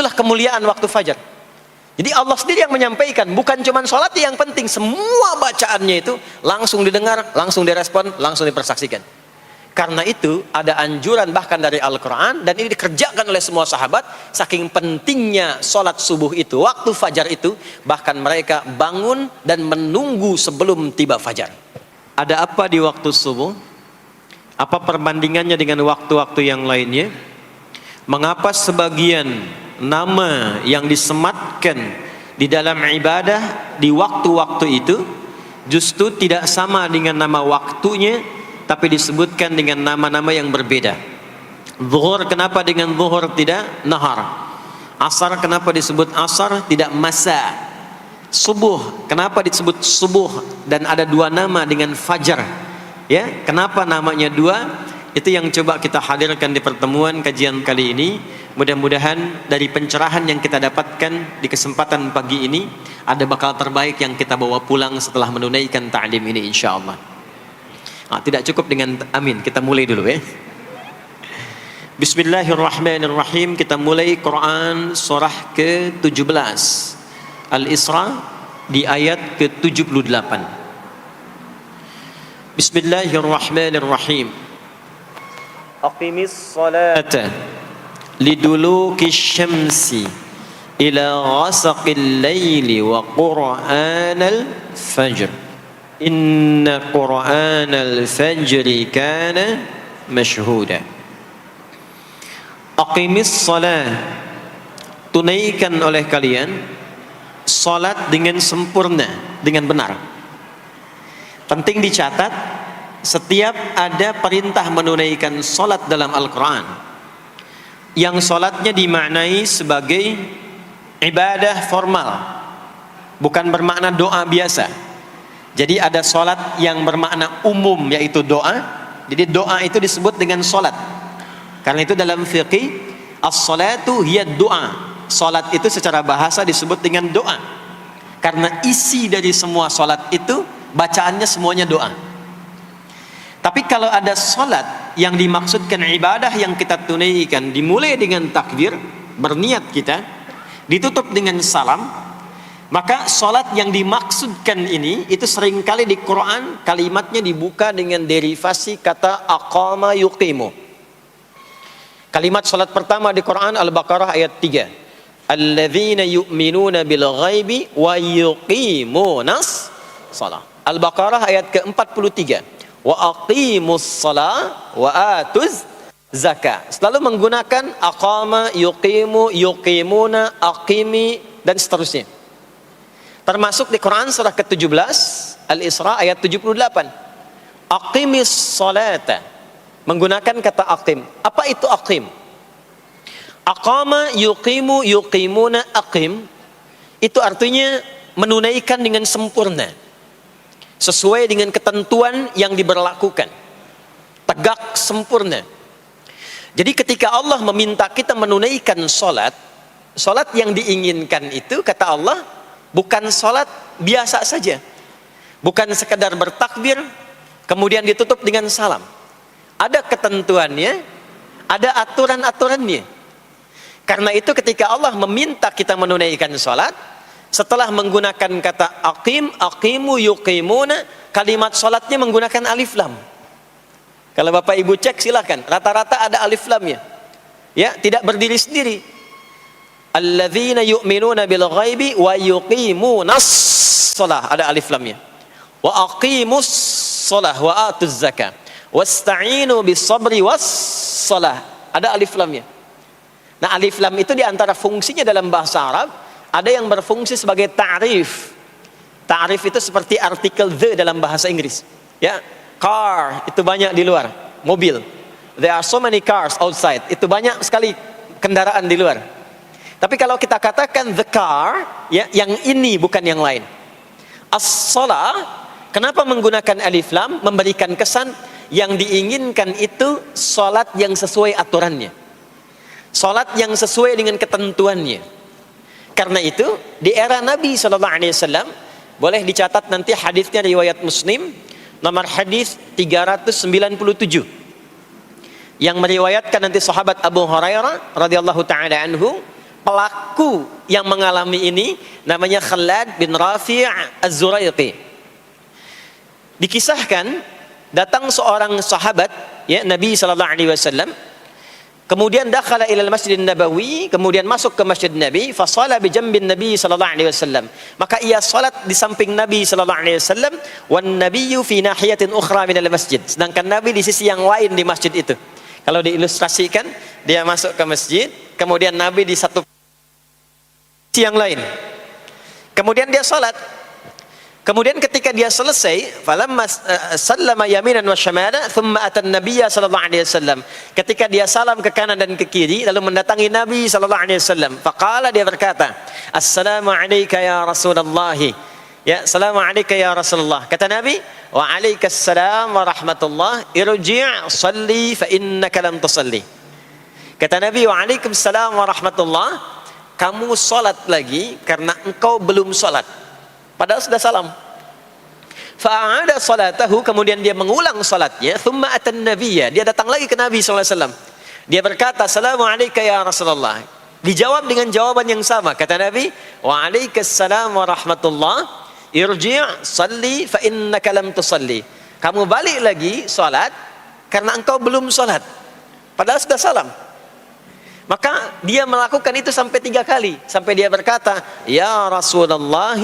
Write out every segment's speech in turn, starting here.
Itulah kemuliaan waktu fajar. Jadi Allah sendiri yang menyampaikan, bukan cuma sholat yang penting, semua bacaannya itu langsung didengar, langsung direspon, langsung dipersaksikan. Karena itu ada anjuran bahkan dari Al-Quran, dan ini dikerjakan oleh semua sahabat, saking pentingnya sholat subuh itu, waktu fajar itu, bahkan mereka bangun dan menunggu sebelum tiba fajar. Ada apa di waktu subuh? Apa perbandingannya dengan waktu-waktu yang lainnya? Mengapa sebagian nama yang disematkan di dalam ibadah di waktu-waktu itu justru tidak sama dengan nama waktunya, tapi disebutkan dengan nama-nama yang berbeda? Zuhur kenapa dengan zuhur tidak nahar? Asar kenapa disebut asar tidak masa? Subuh kenapa disebut subuh dan ada dua nama dengan fajar? Ya, kenapa namanya dua? Itu yang coba kita hadirkan di pertemuan kajian kali ini. Mudah-mudahan dari pencerahan yang kita dapatkan di kesempatan pagi ini ada bakal terbaik yang kita bawa pulang setelah menunaikan ta'lim ini insyaallah. Tidak cukup dengan amin, kita mulai dulu ya. Bismillahirrahmanirrahim. Kita mulai Quran surah ke-17 Al-Isra di ayat ke-78. Bismillahirrahmanirrahim. Aqimis salata liduluki syamsi ila ghasaqil layli wa qur'anal fajr inna qur'anal fajri kana mashhuda. Aqimis salat, tunaikan oleh kalian salat dengan sempurna, dengan benar. Penting dicatat, setiap ada perintah menunaikan salat dalam Al-Quran yang salatnya dimaknai sebagai ibadah formal, bukan bermakna doa biasa. Jadi ada salat yang bermakna umum yaitu doa. Jadi doa itu disebut dengan salat. Karena itu dalam fiqih as-salatu hiya doa. Salat itu secara bahasa disebut dengan doa. Karena isi dari semua salat itu bacaannya semuanya doa. Tapi kalau ada salat yang dimaksudkan ibadah yang kita tunaikan dimulai dengan takbir, berniat kita, ditutup dengan salam, maka salat yang dimaksudkan ini itu seringkali di Quran kalimatnya dibuka dengan derivasi kata aqama yuqimu. Kalimat salat pertama di Quran Al-Baqarah ayat 3. Alladzina yu'minuna bil ghaibi wa yuqimunas shalah. Al-Baqarah ayat ke-43. Wa aqimus shalah wa atuz zakah. Selalu menggunakan aqama, yuqimu, yuqimuna, aqimi dan seterusnya. Termasuk di Quran surah ke-17 Al-Isra ayat 78. Aqimis salata, menggunakan kata aqim. Apa itu aqim? Aqama, yuqimu, yuqimuna, aqim itu artinya menunaikan dengan sempurna, sesuai dengan ketentuan yang diberlakukan, tegak sempurna. Jadi ketika Allah meminta kita menunaikan salat, salat yang diinginkan itu kata Allah bukan salat biasa saja, bukan sekadar bertakbir kemudian ditutup dengan salam. Ada ketentuannya, ada aturan-aturannya. Karena itu ketika Allah meminta kita menunaikan salat, setelah menggunakan kata aqim, aqimu, yuqimuna, kalimat salatnya menggunakan alif lam. Kalau Bapak Ibu cek silakan, rata-rata ada alif lamnya. Ya, tidak berdiri sendiri. Alladzina yu'minuna bil ghaibi wa yuqimunas shalah, ada alif lamnya. Wa aqimus shalah wa atuz zakah. Wasta'inu bis sabri was shalah, ada alif lamnya. Nah, alif lam itu di antara fungsinya dalam bahasa Arab ada yang berfungsi sebagai ta'rif. Ta'rif itu seperti artikel the dalam bahasa Inggris. Ya, car itu banyak di luar, mobil. There are so many cars outside. Itu banyak sekali kendaraan di luar. Tapi kalau kita katakan the car, ya, yang ini bukan yang lain. As-shalah, kenapa menggunakan alif lam? Memberikan kesan yang diinginkan itu salat yang sesuai aturannya, salat yang sesuai dengan ketentuannya. Karena itu di era Nabi SAW, boleh dicatat nanti hadisnya riwayat Muslim nomor hadis 397 yang meriwayatkan nanti sahabat Abu Hurairah radhiyallahu taala anhu, Pelaku yang mengalami ini namanya Khalad bin Rafi' Az-Zuraiqi. Dikisahkan datang seorang sahabat ya Nabi sallallahu alaihi wasallam, kemudian dakhala ila al-Masjid Nabawi, kemudian masuk ke Masjid Nabi, fa shala bi jambin Nabi sallallahu alaihi wasallam. Maka ia salat di samping Nabi sallallahu alaihi wasallam, wan nabiyyu fi nahiyatin ukhra min al-masjid. Sedangkan Nabi di sisi yang lain di masjid itu. Kalau diilustrasikan, dia masuk ke masjid, kemudian Nabi di satu sisi yang lain. Kemudian dia salat. Kemudian ketika dia selesai, falamma sallama yaminan wa shamala, thumma atan nabiyya sallallahu alaihi wasallam. Ketika dia salam ke kanan dan ke kiri, lalu mendatangi Nabi sallallahu alaihi wasallam. Faqala, dia berkata, "Assalamu alayka ya Rasulullah." Ya, "Assalamu alayka ya Rasulullah." Kata Nabi, "Wa alaikassalam wa rahmatullah. Irji' shalli fa innaka lam tusalli." Kata Nabi, "Wa alaikassalam wa rahmatullah." Kamu salat lagi karena engkau belum salat. Padahal sudah salam. Fa'ada salatahu, kemudian dia mengulang salatnya. Thumma atan nabiyya, dia datang lagi ke Nabi SAW. Dia berkata, "Assalamu alayka ya Rasulullah." Dijawab dengan jawaban yang sama. Kata Nabi, "Wa alaikassalam wa rahmatullah. Irji' salli fa innaka lam tusalli." Kamu balik lagi salat karena engkau belum salat. Padahal sudah salam. Maka dia melakukan itu sampai 3 kali. Sampai dia berkata, "Ya Rasulullah,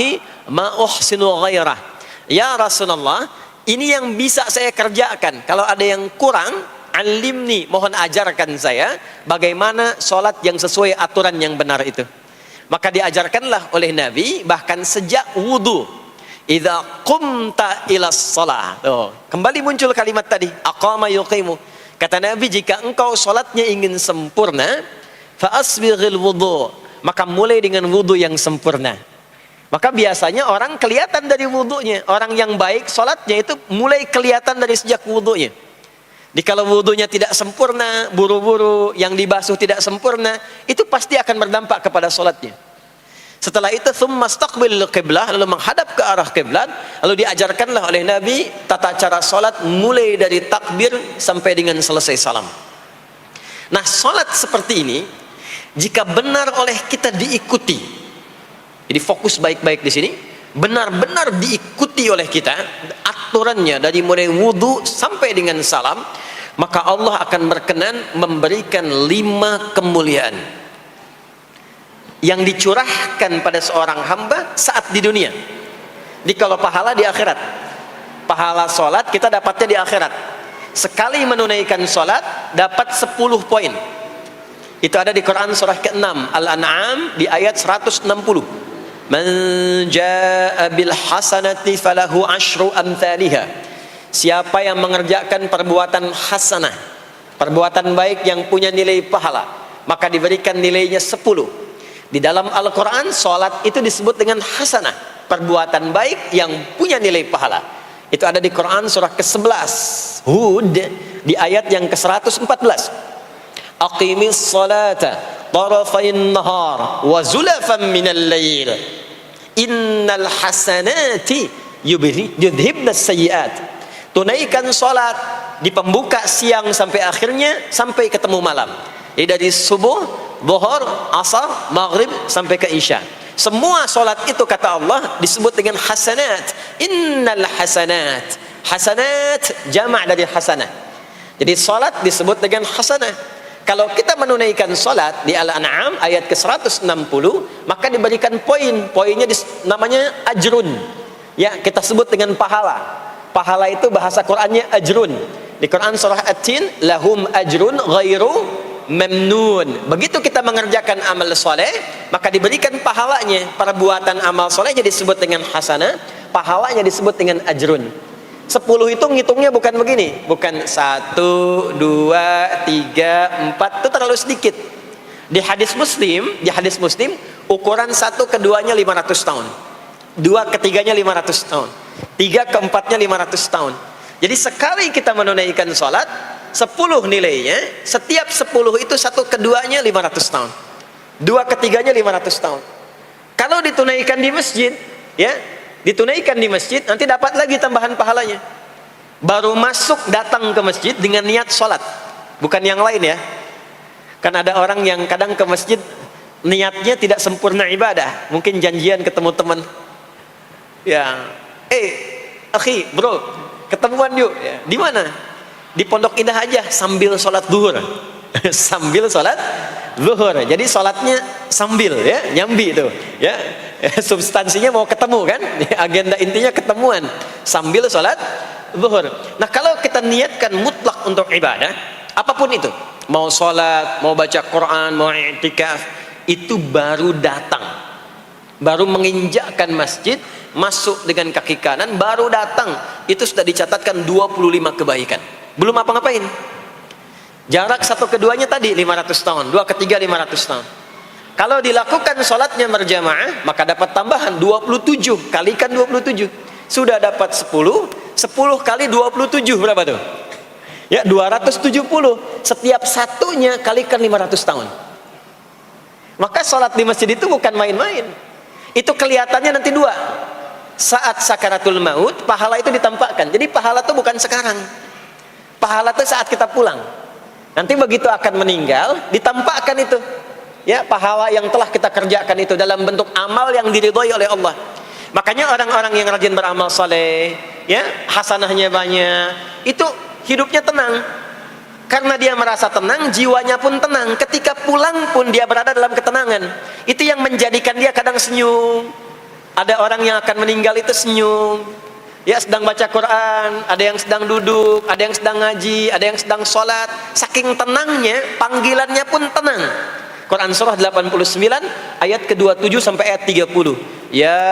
ma uhsinu ghairah." Ya Rasulullah, ini yang bisa saya kerjakan. Kalau ada yang kurang, alimni, mohon ajarkan saya bagaimana sholat yang sesuai aturan yang benar itu. Maka diajarkanlah oleh Nabi, bahkan sejak wudu. Idza qumta ila shalah. Kembali muncul kalimat tadi, aqama yuqimu. Kata Nabi, jika engkau sholatnya ingin sempurna, fa asbighil wudu, maka mulai dengan wudu yang sempurna. Maka biasanya orang kelihatan dari wudunya. Orang yang baik sholatnya itu mulai kelihatan dari sejak wudunya. Jadi kalau wudunya tidak sempurna, buru-buru, yang dibasuh tidak sempurna, itu pasti akan berdampak kepada sholatnya. Setelah itu, thumma istaqbilil qiblah, lalu menghadap ke arah kiblat, lalu diajarkanlah oleh Nabi tata cara sholat mulai dari takbir sampai dengan selesai salam. Nah, sholat seperti ini, jika benar oleh kita diikuti, jadi fokus baik-baik di sini, benar-benar diikuti oleh kita, aturannya dari mulai wudu sampai dengan salam, maka Allah akan berkenan memberikan 5 kemuliaan yang dicurahkan pada seorang hamba saat di dunia. Jadi kalau pahala di akhirat, pahala sholat kita dapatnya di akhirat. Sekali menunaikan sholat dapat 10 poin. Itu ada di Quran surah ke-6 Al-An'am di ayat 160. Man jaa'a bil hasanati falahu asyru amthaliha. Siapa yang mengerjakan perbuatan hasanah, perbuatan baik yang punya nilai pahala, maka diberikan nilainya 10. Di dalam Al-Quran, sholat itu disebut dengan hasanah, perbuatan baik yang punya nilai pahala. Itu ada di Quran surah ke-11 Hud di ayat yang ke-114. Aqimis salata tarafain nahar wa zulafan minal lail innal hasanati yudhibnas sayyiat. Tunaikan sholat di pembuka siang sampai akhirnya, sampai ketemu malam. Jadi dari subuh, zuhur, asar, maghrib sampai ke isya. Semua solat itu kata Allah disebut dengan hasanat. Innal hasanat. Hasanat jamak dari hasanah. Jadi solat disebut dengan hasanah. Kalau kita menunaikan solat di Al-An'am ayat ke-160, maka diberikan poin. Poinnya namanya ajrun. Ya, kita sebut dengan pahala. Pahala itu bahasa Qur'annya ajrun. Di Quran surah At-Tin, lahum ajrun ghairu memnun. Begitu kita mengerjakan amal soleh, maka diberikan pahalanya. Perbuatan amal soleh jadi disebut dengan hasanah, pahalanya disebut dengan ajrun. 10 itu ngitungnya bukan begini, bukan 1, 2, 3, 4, itu terlalu sedikit. Di hadis Muslim, ukuran 1 keduanya 500 tahun, 2 ketiganya 500 tahun, 3 keempatnya 500 tahun. Jadi sekali kita menunaikan sholat, 10 nilainya, setiap 10 itu 1 keduanya 500 tahun, 2 ketiganya 500 tahun. Kalau ditunaikan di masjid, ya, ditunaikan di masjid, nanti dapat lagi tambahan pahalanya. Baru masuk datang ke masjid dengan niat sholat, bukan yang lain ya. Kan ada orang yang kadang ke masjid niatnya tidak sempurna ibadah, mungkin janjian ketemu teman, ya, akhi, bro, ketemuan yuk, ya. Di mana? Di Pondok Indah aja, sambil sholat zuhur. Sambil sholat zuhur, jadi sholatnya sambil, ya, nyambi tuh, ya. Substansinya mau ketemu kan, agenda intinya ketemuan sambil sholat zuhur. Nah, kalau kita niatkan mutlak untuk ibadah, apapun itu, mau sholat, mau baca Quran, mau i'tikaf, itu baru datang, baru menginjakkan masjid, masuk dengan kaki kanan, baru datang, itu sudah dicatatkan 25 kebaikan, belum apa-ngapain. Jarak satu keduanya tadi 500 tahun, dua ketiga 500 tahun. Kalau dilakukan sholatnya berjamaah, maka dapat tambahan 27, kalikan 27, sudah dapat 10 kali 27 berapa tuh? Ya, 270. Setiap satunya kalikan 500 tahun. Maka sholat di masjid itu bukan main-main. Itu kelihatannya nanti dua. Saat sakaratul maut, pahala itu ditampakkan. Jadi pahala itu bukan sekarang. Pahala itu saat kita pulang. Nanti begitu akan meninggal, ditampakkan itu. Ya, pahala yang telah kita kerjakan itu dalam bentuk amal yang diridhoi oleh Allah. Makanya orang-orang yang rajin beramal saleh, ya, hasanahnya banyak, itu hidupnya tenang. Karena dia merasa tenang, jiwanya pun tenang. Ketika pulang pun dia berada dalam ketenangan. Itu yang menjadikan dia kadang senyum. Ada orang yang akan meninggal itu senyum. Ya, sedang baca Quran, ada yang sedang duduk, ada yang sedang ngaji, ada yang sedang sholat. Saking tenangnya, panggilannya pun tenang. Quran surah 89 ayat ke-27 sampai ayat 30. Ya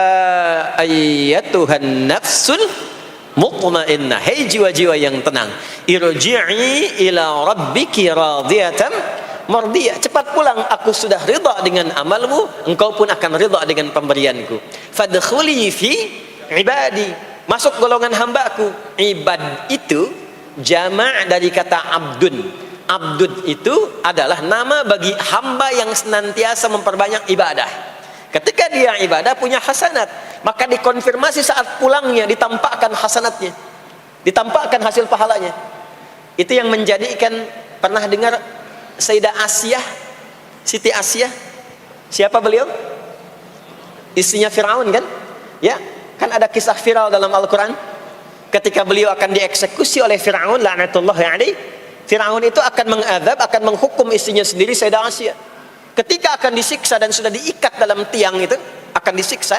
ayyatuhan nafsul mutmainnah, hei jiwa-jiwa yang tenang, irji'i ila rabbiki radiyatan mardiyah, cepat pulang, aku sudah ridha dengan amalmu, engkau pun akan ridha dengan pemberianku. Fadkhuli fi ibadi, masuk golongan hambaku. Ibad itu jama' dari kata abdun. Abdun itu adalah nama bagi hamba yang senantiasa memperbanyak ibadah. Ketika dia ibadah punya hasanat, maka dikonfirmasi saat pulangnya, ditampakkan hasanatnya, ditampakkan hasil pahalanya. Itu yang menjadikan, pernah dengar Sayyidah Asyah, Siti Asyah? Siapa beliau? Istrinya Fir'aun kan? Ya, kan ada kisah viral dalam Al-Quran. Ketika beliau akan dieksekusi oleh Fir'aun, la'natullahi alaihi, Fir'aun itu akan mengadab, akan menghukum istrinya sendiri, Sayyidah Asyah. Ketika akan disiksa dan sudah diikat dalam tiang itu, akan disiksa,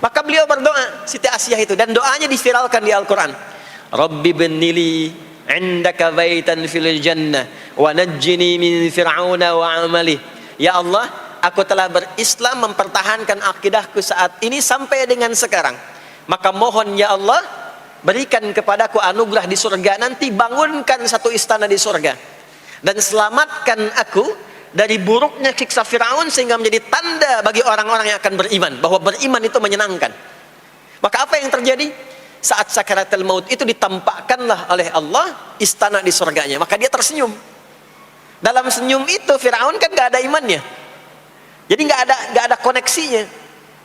maka beliau berdoa, Siti Asyah itu, dan doanya diviralkan di Al-Quran. Rabbi bennili indaka baitan fil jannah wa najjini min fir'auna wa amali. Ya Allah, aku telah berislam, mempertahankan akidahku saat ini sampai dengan sekarang. Maka mohon ya Allah, berikan kepadaku anugerah di surga nanti, bangunkan satu istana di surga, dan selamatkan aku dari buruknya siksa Firaun, sehingga menjadi tanda bagi orang-orang yang akan beriman bahwa beriman itu menyenangkan. Maka apa yang terjadi? Saat sakaratul maut itu ditampakkanlah oleh Allah istana di surganya, maka dia tersenyum. Dalam senyum itu Firaun kan gak ada imannya, jadi gak ada koneksinya.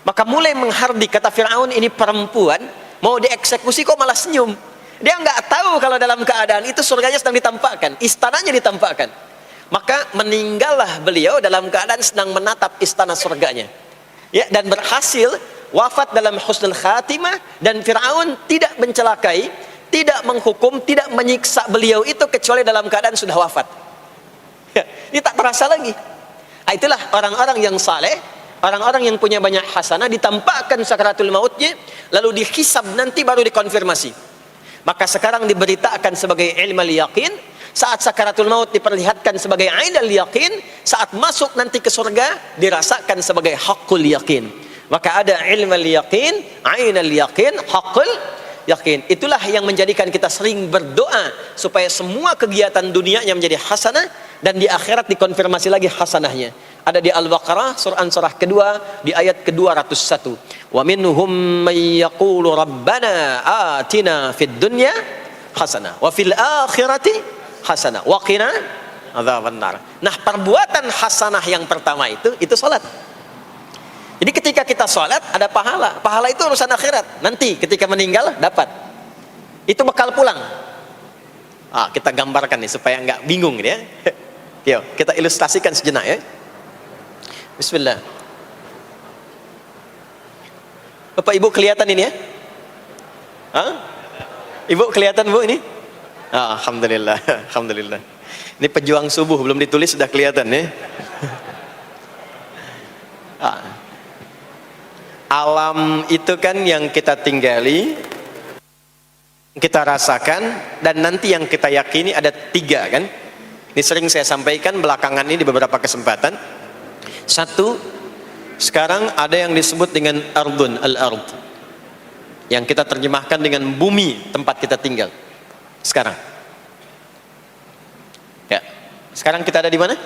Maka mulai menghardik, kata Firaun, ini perempuan mau dieksekusi kok malah senyum. Dia nggak tahu kalau dalam keadaan itu surganya sedang ditampakkan, istananya ditampakkan. Maka meninggallah beliau dalam keadaan sedang menatap istana surganya, ya, dan berhasil wafat dalam husnul khatimah. Dan Fir'aun tidak mencelakai, tidak menghukum, tidak menyiksa beliau itu kecuali dalam keadaan sudah wafat, ya, ini tak terasa lagi. Itulah orang-orang yang saleh, orang-orang yang punya banyak hasanah, ditampakkan sakaratul mautnya, lalu dihisab, nanti baru dikonfirmasi. Maka sekarang diberitakan sebagai ilmal yaqin, saat sakaratul maut diperlihatkan sebagai ainal yaqin, saat masuk nanti ke surga dirasakan sebagai haqqul yaqin. Maka ada ilmal yaqin, ainal yaqin, haqqul yaqin. Itulah yang menjadikan kita sering berdoa supaya semua kegiatan dunianya menjadi hasanah, dan di akhirat dikonfirmasi lagi hasanahnya. Ada di Al-Baqarah surah kedua di ayat ke-201. Wa minhum may yaqulu rabbana atina fid dunya hasanah wa fil akhirati hasanah wa qina adzabannar. Nah, perbuatan hasanah yang pertama itu salat. Jadi ketika kita salat ada pahala. Pahala itu urusan akhirat. Nanti ketika meninggal dapat. Itu bekal pulang. Kita gambarkan nih supaya nggak bingung ya. Yuk, kita ilustrasikan sejenak ya. Bismillah. Bapak Ibu kelihatan ini ya? Hah? Ibu kelihatan Bu ini? Ah, alhamdulillah, alhamdulillah. Ini pejuang subuh belum ditulis sudah kelihatan ya. Alam itu kan yang kita tinggali, kita rasakan, dan nanti yang kita yakini ada 3 kan. Ini sering saya sampaikan belakangan ini di beberapa kesempatan. 1, sekarang ada yang disebut dengan ardun, al-ard, yang kita terjemahkan dengan bumi tempat kita tinggal sekarang. Ya, sekarang kita ada di mana?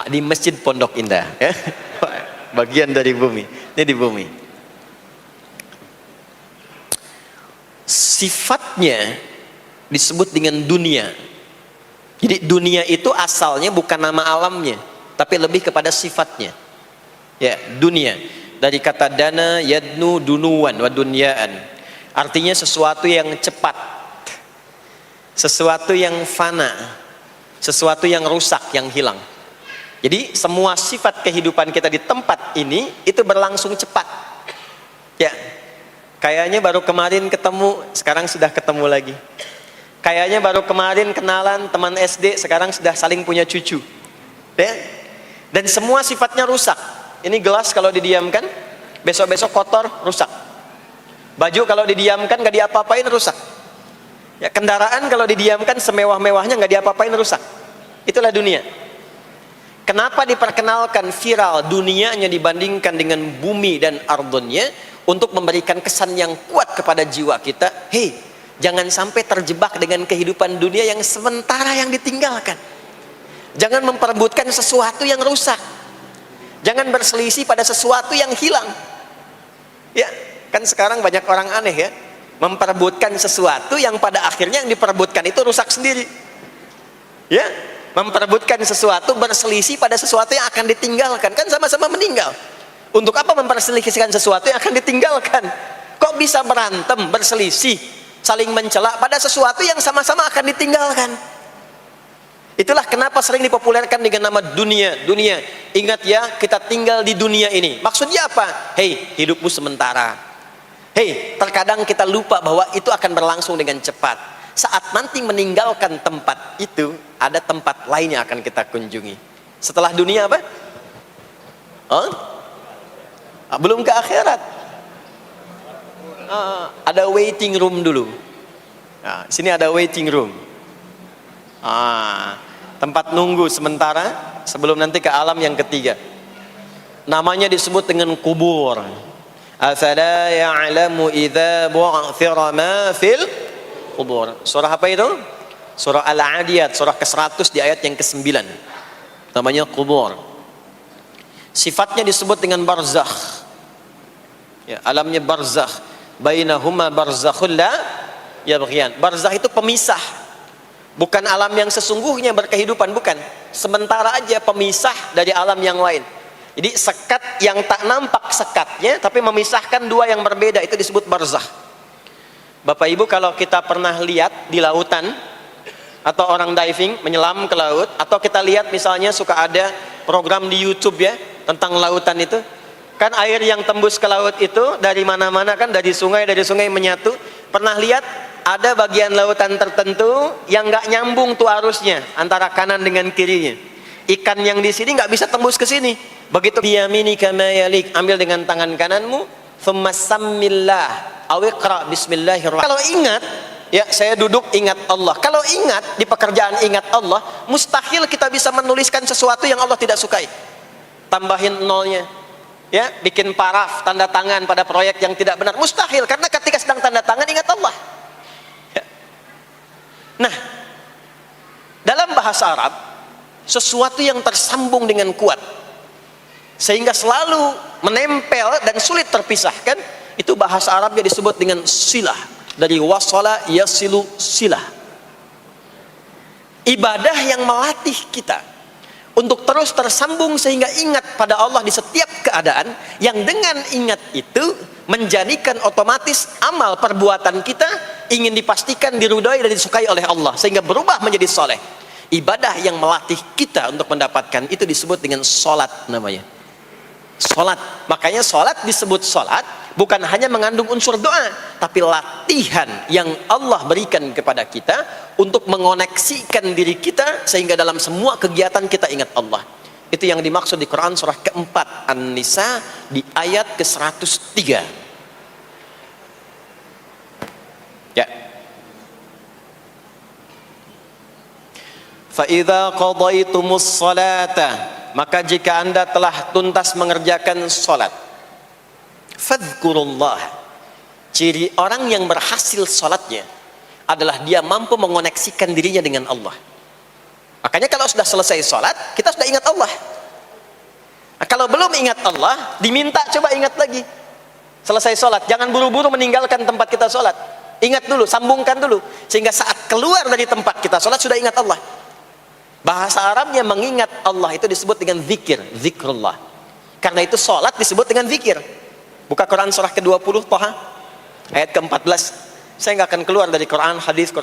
Di Masjid Pondok Indah ya. Bagian dari bumi. Ini di bumi. Sifatnya disebut dengan dunia. Jadi dunia itu asalnya bukan nama alamnya, tapi lebih kepada sifatnya. Ya, dunia. Dari kata dana, yadnu, dunuan, wa dunyaan. Artinya sesuatu yang cepat, sesuatu yang fana, sesuatu yang rusak, yang hilang. Jadi semua sifat kehidupan kita di tempat ini itu berlangsung cepat. Ya, kayaknya baru kemarin ketemu, sekarang sudah ketemu lagi. Kayaknya baru kemarin kenalan teman SD, sekarang sudah saling punya cucu. Ya? Dan semua sifatnya rusak. Ini gelas kalau didiamkan, besok-besok kotor, rusak. Baju kalau didiamkan nggak diapa-apain, rusak. Ya, kendaraan kalau didiamkan semewah-mewahnya nggak diapa-apain, rusak. Itulah dunia. Kenapa diperkenalkan viral dunianya dibandingkan dengan bumi dan ardonnya? Untuk memberikan kesan yang kuat kepada jiwa kita. Hei, jangan sampai terjebak dengan kehidupan dunia yang sementara yang ditinggalkan. Jangan memperebutkan sesuatu yang rusak. Jangan berselisih pada sesuatu yang hilang. Ya, kan sekarang banyak orang aneh ya, memperebutkan sesuatu yang pada akhirnya yang diperebutkan itu rusak sendiri. Ya, memperebutkan sesuatu, berselisih pada sesuatu yang akan ditinggalkan, kan sama-sama meninggal. Untuk apa memperselisihkan sesuatu yang akan ditinggalkan? Kok bisa berantem, berselisih, saling mencela pada sesuatu yang sama-sama akan ditinggalkan? Itulah kenapa sering dipopulerkan dengan nama dunia. Dunia, ingat ya, kita tinggal di dunia ini. Maksudnya apa? Hei, hidupmu sementara. Hei, terkadang kita lupa bahwa itu akan berlangsung dengan cepat. Saat nanti meninggalkan tempat itu, ada tempat lain yang akan kita kunjungi. Setelah dunia apa? Belum ke akhirat. Ada waiting room dulu. Nah, sini ada waiting room. Tempat nunggu sementara sebelum nanti ke alam yang ketiga. Namanya disebut dengan kubur. Afala ya'lamu idza bu'thira ma fil kubur. Surah apa itu? Surah Al-Adiyat, surah ke-100 di ayat yang ke-9. Namanya kubur. Sifatnya disebut dengan barzakh. Ya, alamnya barzakh. Bainahuma barzakhul la yabghiyan. Barzakh itu pemisah. Bukan alam yang sesungguhnya berkehidupan, bukan. Sementara aja pemisah dari alam yang lain. Jadi sekat yang tak nampak sekatnya, tapi memisahkan dua yang berbeda, itu disebut barzakh. Bapak Ibu, kalau kita pernah lihat di lautan, atau orang diving, menyelam ke laut, atau kita lihat misalnya suka ada program di YouTube ya, tentang lautan itu, kan air yang tembus ke laut itu dari mana-mana kan, dari sungai menyatu. Pernah lihat ada bagian lautan tertentu yang nggak nyambung tuh arusnya antara kanan dengan kirinya. Ikan yang di sini nggak bisa tembus ke sini. Begitu biyaminika ma yalik, ambil dengan tangan kananmu, thumma sammillah aw iqra bismillahirrahmanirrahim. Kalau ingat, ya saya duduk ingat Allah. Kalau ingat di pekerjaan ingat Allah, mustahil kita bisa menuliskan sesuatu yang Allah tidak sukai. Tambahin nolnya. Ya, bikin paraf, tanda tangan pada proyek yang tidak benar, mustahil, karena ketika sedang tanda tangan ingat Allah. Ya. Nah, dalam bahasa Arab, sesuatu yang tersambung dengan kuat sehingga selalu menempel dan sulit terpisahkan, itu bahasa Arabnya disebut dengan silah. Dari wasala yasilu silah. Ibadah yang melatih kita untuk terus tersambung sehingga ingat pada Allah di setiap keadaan, yang dengan ingat itu menjadikan otomatis amal perbuatan kita ingin dipastikan diridhai dan disukai oleh Allah sehingga berubah menjadi soleh. Ibadah yang melatih kita untuk mendapatkan itu disebut dengan sholat namanya. Sholat. Makanya sholat disebut sholat bukan hanya mengandung unsur doa, tapi latihan yang Allah berikan kepada kita untuk mengoneksikan diri kita sehingga dalam semua kegiatan kita ingat Allah. Itu yang dimaksud di Quran surah keempat An-Nisa di ayat ke-103. Ya. Fa idza qadaitumus salata, maka jika Anda telah tuntas mengerjakan salat, fadhkurullah. Ciri orang yang berhasil salatnya adalah dia mampu mengoneksikan dirinya dengan Allah. Makanya kalau sudah selesai salat, kita sudah ingat Allah. Nah, kalau belum ingat Allah, diminta coba ingat lagi. Selesai salat, jangan buru-buru meninggalkan tempat kita salat. Ingat dulu, sambungkan dulu, sehingga saat keluar dari tempat kita salat sudah ingat Allah. Bahasa Arabnya mengingat Allah itu disebut dengan zikir, zikrullah. Karena itu salat disebut dengan zikir. Buka Quran surah ke-20 Thaha ayat ke-14. Saya nggak akan keluar dari Quran hadis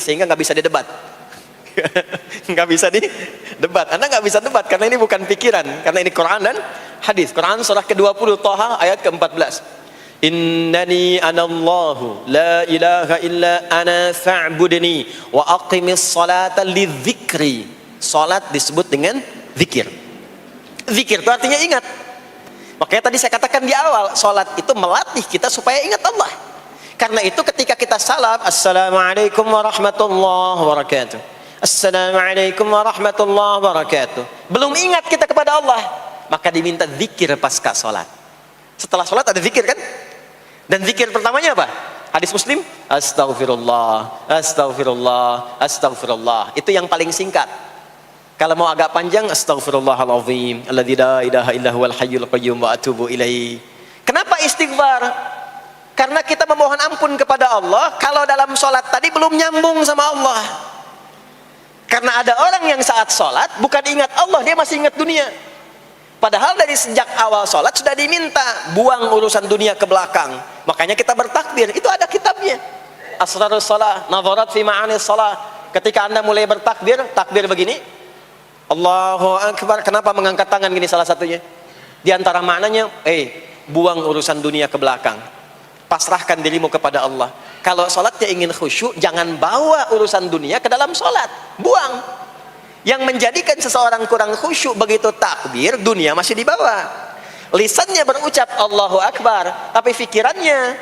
sehingga nggak bisa didebat. Nggak bisa didebat. Anda nggak bisa debat karena ini bukan pikiran, karena ini Quran dan hadis. Quran surah ke-20 Thaha ayat ke-14. Innani anallahu la ilaha illa ana fa'budni wa aqimis salata lidzikri. Salat disebut dengan zikir. Zikir itu artinya ingat. Makanya tadi saya katakan di awal, salat itu melatih kita supaya ingat Allah. Karena itu ketika kita salam, assalamualaikum warahmatullahi wabarakatuh, assalamualaikum warahmatullahi wabarakatuh, belum ingat kita kepada Allah, maka diminta zikir pasca salat. Setelah salat ada zikir kan? Dan zikir pertamanya apa? Hadis Muslim, astaghfirullah, astaghfirullah, astaghfirullah. Itu yang paling singkat. Kalau mau agak panjang, astaghfirullahalazim, alladzi la ilaha illa huwal hayyul qayyum wa atubu ilaihi. Kenapa istighfar? Karena kita memohon ampun kepada Allah kalau dalam sholat tadi belum nyambung sama Allah. Karena ada orang yang saat sholat bukan ingat Allah, dia masih ingat dunia. Padahal dari sejak awal sholat sudah diminta buang urusan dunia ke belakang. Makanya kita bertakbir, itu ada kitabnya. Asrarus shalah, nadharat fi ma'anis shalah. Ketika Anda mulai bertakbir, takbir begini, Allahu Akbar. Kenapa mengangkat tangan gini salah satunya? Di antara maknanya, buang urusan dunia ke belakang. Pasrahkan dirimu kepada Allah. Kalau sholatnya ingin khusyuk, jangan bawa urusan dunia ke dalam sholat. Buang. Yang menjadikan seseorang kurang khusyuk begitu takbir, dunia masih dibawa. Lisannya berucap Allahu Akbar, tapi pikirannya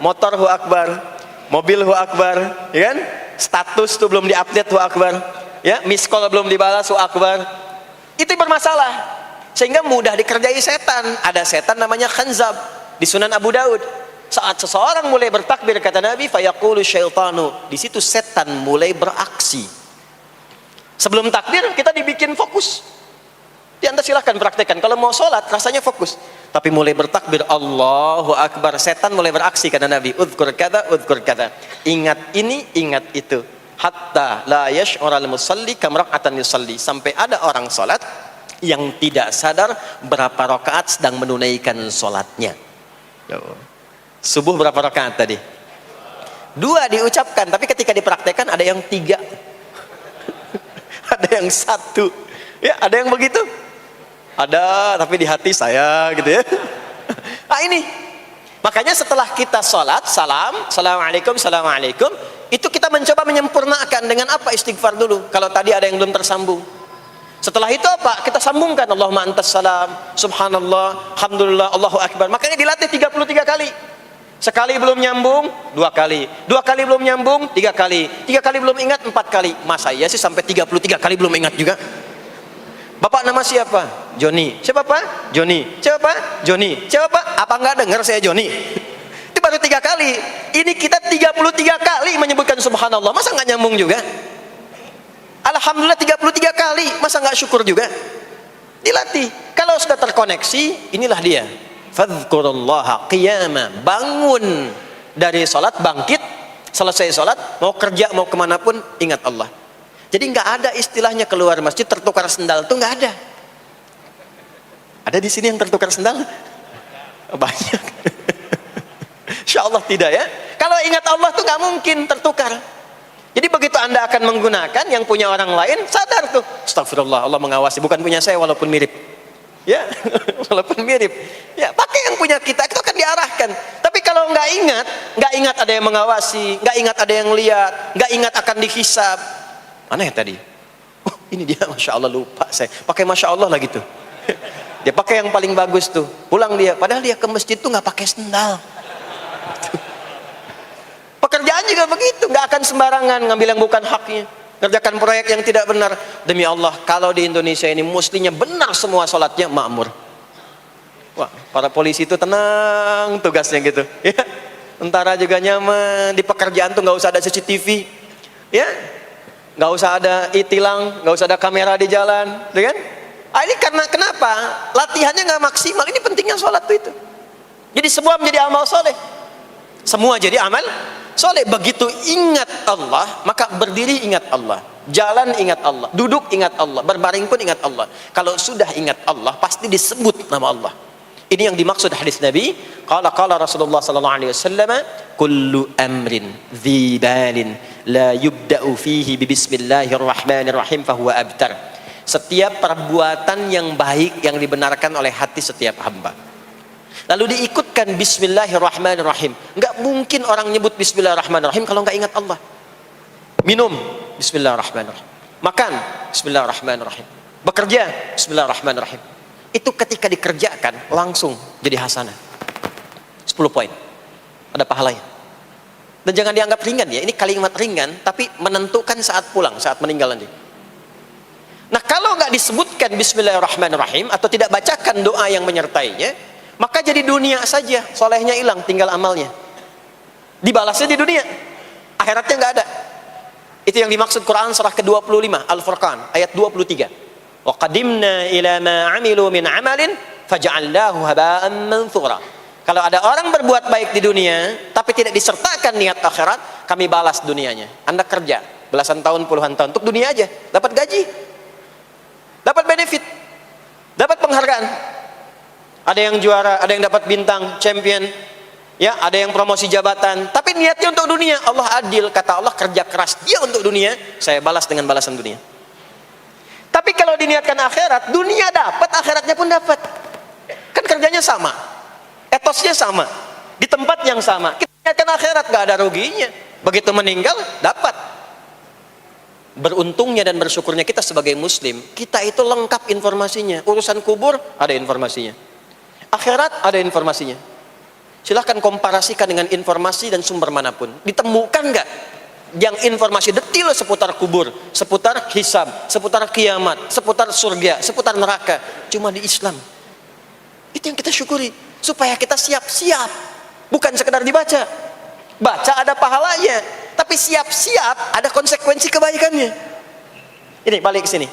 motor hu akbar, mobil hu akbar, ya kan? Status tuh belum diupdate hu akbar, ya, miss call belum dibalas hu akbar. Itu bermasalah. Sehingga mudah dikerjai setan. Ada setan namanya khanzab di Sunan Abu Daud. Saat seseorang mulai bertakbir, kata Nabi, fayaqulu syaitanu, di situ setan mulai beraksi. Sebelum takbir kita dibikin fokus. Anda silahkan praktekkan. Kalau mau sholat rasanya fokus. Tapi mulai bertakbir Allahu Akbar, setan mulai beraksi, kata Nabi. Udhkur kada, udhkur kada. Ingat ini, ingat itu. Hatta la yash'ural musalli kamrak'atan yusalli. Sampai ada orang sholat yang tidak sadar berapa rakaat sedang menunaikan sholatnya. Subuh berapa rakaat tadi? 2 diucapkan, tapi ketika dipraktekkan ada yang 3. Ada yang 1. Ya, ada yang begitu. Ada, tapi di hati saya gitu ya. Nah ini. Makanya setelah kita sholat, salam, assalamualaikum, assalamualaikum, itu kita mencoba menyempurnakan dengan apa? Istighfar dulu. Kalau tadi ada yang belum tersambung. Setelah itu apa? Kita sambungkan Allahumma antas salam, subhanallah, alhamdulillah, Allahu Akbar. Makanya dilatih 33 kali. Sekali belum nyambung, 2 kali. 2 kali belum nyambung, 3 kali. 3 kali belum ingat, 4 kali. Masa iya sih sampai 33 kali belum ingat juga? Bapak nama siapa? Joni. Siapa Pak? Joni. Siapa Pak? Joni. Siapa Pak? Apa enggak dengar saya Joni? Itu baru 3 kali. Ini kita 33 kali menyebutkan subhanallah. Masa enggak nyambung juga? Alhamdulillah 33 kali. Masa enggak syukur juga? Dilatih. Kalau sudah terkoneksi, inilah dia. Fadhkurullaha qiyama. Bangun dari sholat, bangkit, selesai sholat, mau kerja, mau kemanapun, ingat Allah. Jadi nggak ada istilahnya keluar masjid tertukar sendal, tuh nggak ada. Ada di sini yang tertukar sendal? Banyak. Insya Allah tidak ya. Kalau ingat Allah tuh nggak mungkin tertukar. Jadi begitu Anda akan menggunakan yang punya orang lain, sadar tuh, astagfirullah, Allah mengawasi, bukan punya saya walaupun mirip. Ya, walaupun mirip. Ya, pakai yang punya kita, itu akan diarahkan. Tapi kalau nggak ingat ada yang mengawasi, nggak ingat ada yang lihat, nggak ingat akan dihisab. Mana ya tadi? Oh, ini dia, masya Allah, lupa saya. Pakai masya Allah lah gitu. Dia pakai yang paling bagus tuh. Pulang dia, padahal dia ke masjid tuh nggak pakai sendal. Pekerjaan juga begitu, nggak akan sembarangan ngambil yang bukan haknya, ngerjakan proyek yang tidak benar. Demi Allah, kalau di Indonesia ini muslinya benar semua sholatnya, makmur. Wah, para polisi itu tenang tugasnya gitu, ya. Tentara juga nyaman, di pekerjaan tuh nggak usah ada CCTV, ya, nggak usah ada e-tilang, nggak usah ada kamera di jalan, kan? Ah, ini karena kenapa? Latihannya nggak maksimal. Ini pentingnya sholat tuh itu. Jadi semua menjadi amal soleh, semua jadi amal soleh. Begitu ingat Allah, maka berdiri ingat Allah, jalan ingat Allah, duduk ingat Allah, berbaring pun ingat Allah. Kalau sudah ingat Allah, pasti disebut nama Allah. Ini yang dimaksud hadis Nabi. Qala Rasulullah sallallahu alaihi wasallam, kullu amrin dhi balin la yubda'u fihi bi bismillahirrahmanirrahim fahuwa abtar. Setiap perbuatan yang baik yang dibenarkan oleh hati setiap hamba, lalu diikutkan bismillahirrahmanirrahim. Enggak mungkin orang nyebut bismillahirrahmanirrahim kalau enggak ingat Allah. Minum, bismillahirrahmanirrahim. Makan, bismillahirrahmanirrahim. Bekerja, bismillahirrahmanirrahim. Itu ketika dikerjakan langsung jadi hasanah. 10 poin. Ada pahalanya. Dan jangan dianggap ringan ya. Ini kalimat ringan tapi menentukan saat pulang, saat meninggal nanti. Nah, kalau nggak disebutkan bismillahirrahmanirrahim atau tidak bacakan doa yang menyertainya, maka jadi dunia saja, solehnya hilang, tinggal amalnya. Dibalasnya di dunia, akhiratnya nggak ada. Itu yang dimaksud Quran surah ke-25 Al-Furqan ayat 23. Wa qadimna ila ma 'amilu min 'amalin faj'alnahu haba'an manthura. Kalau ada orang berbuat baik di dunia tapi tidak disertakan niat akhirat, kami balas dunianya. Anda kerja belasan tahun, puluhan tahun untuk dunia aja, dapat gaji, dapat benefit, dapat penghargaan. Ada yang juara, ada yang dapat bintang, champion, ya, ada yang promosi jabatan, tapi niatnya untuk dunia. Allah adil, kata Allah, kerja keras dia untuk dunia, saya balas dengan balasan dunia. Tapi kalau diniatkan akhirat, dunia dapat, akhiratnya pun dapat. Kan kerjanya sama, etosnya sama, di tempat yang sama. Kita niatkan akhirat, gak ada ruginya. Begitu meninggal, dapat. Beruntungnya dan bersyukurnya kita sebagai muslim, kita itu lengkap informasinya. Urusan kubur ada informasinya, akhirat ada informasinya. Silahkan komparasikan dengan informasi dan sumber manapun. Ditemukan nggak yang informasi detail seputar kubur, seputar hisab, seputar kiamat, seputar surga, seputar neraka? Cuma di Islam. Itu yang kita syukuri, supaya kita siap-siap. Bukan sekedar dibaca, baca ada pahalanya, tapi siap-siap ada konsekuensi kebaikannya. Ini balik ke sini.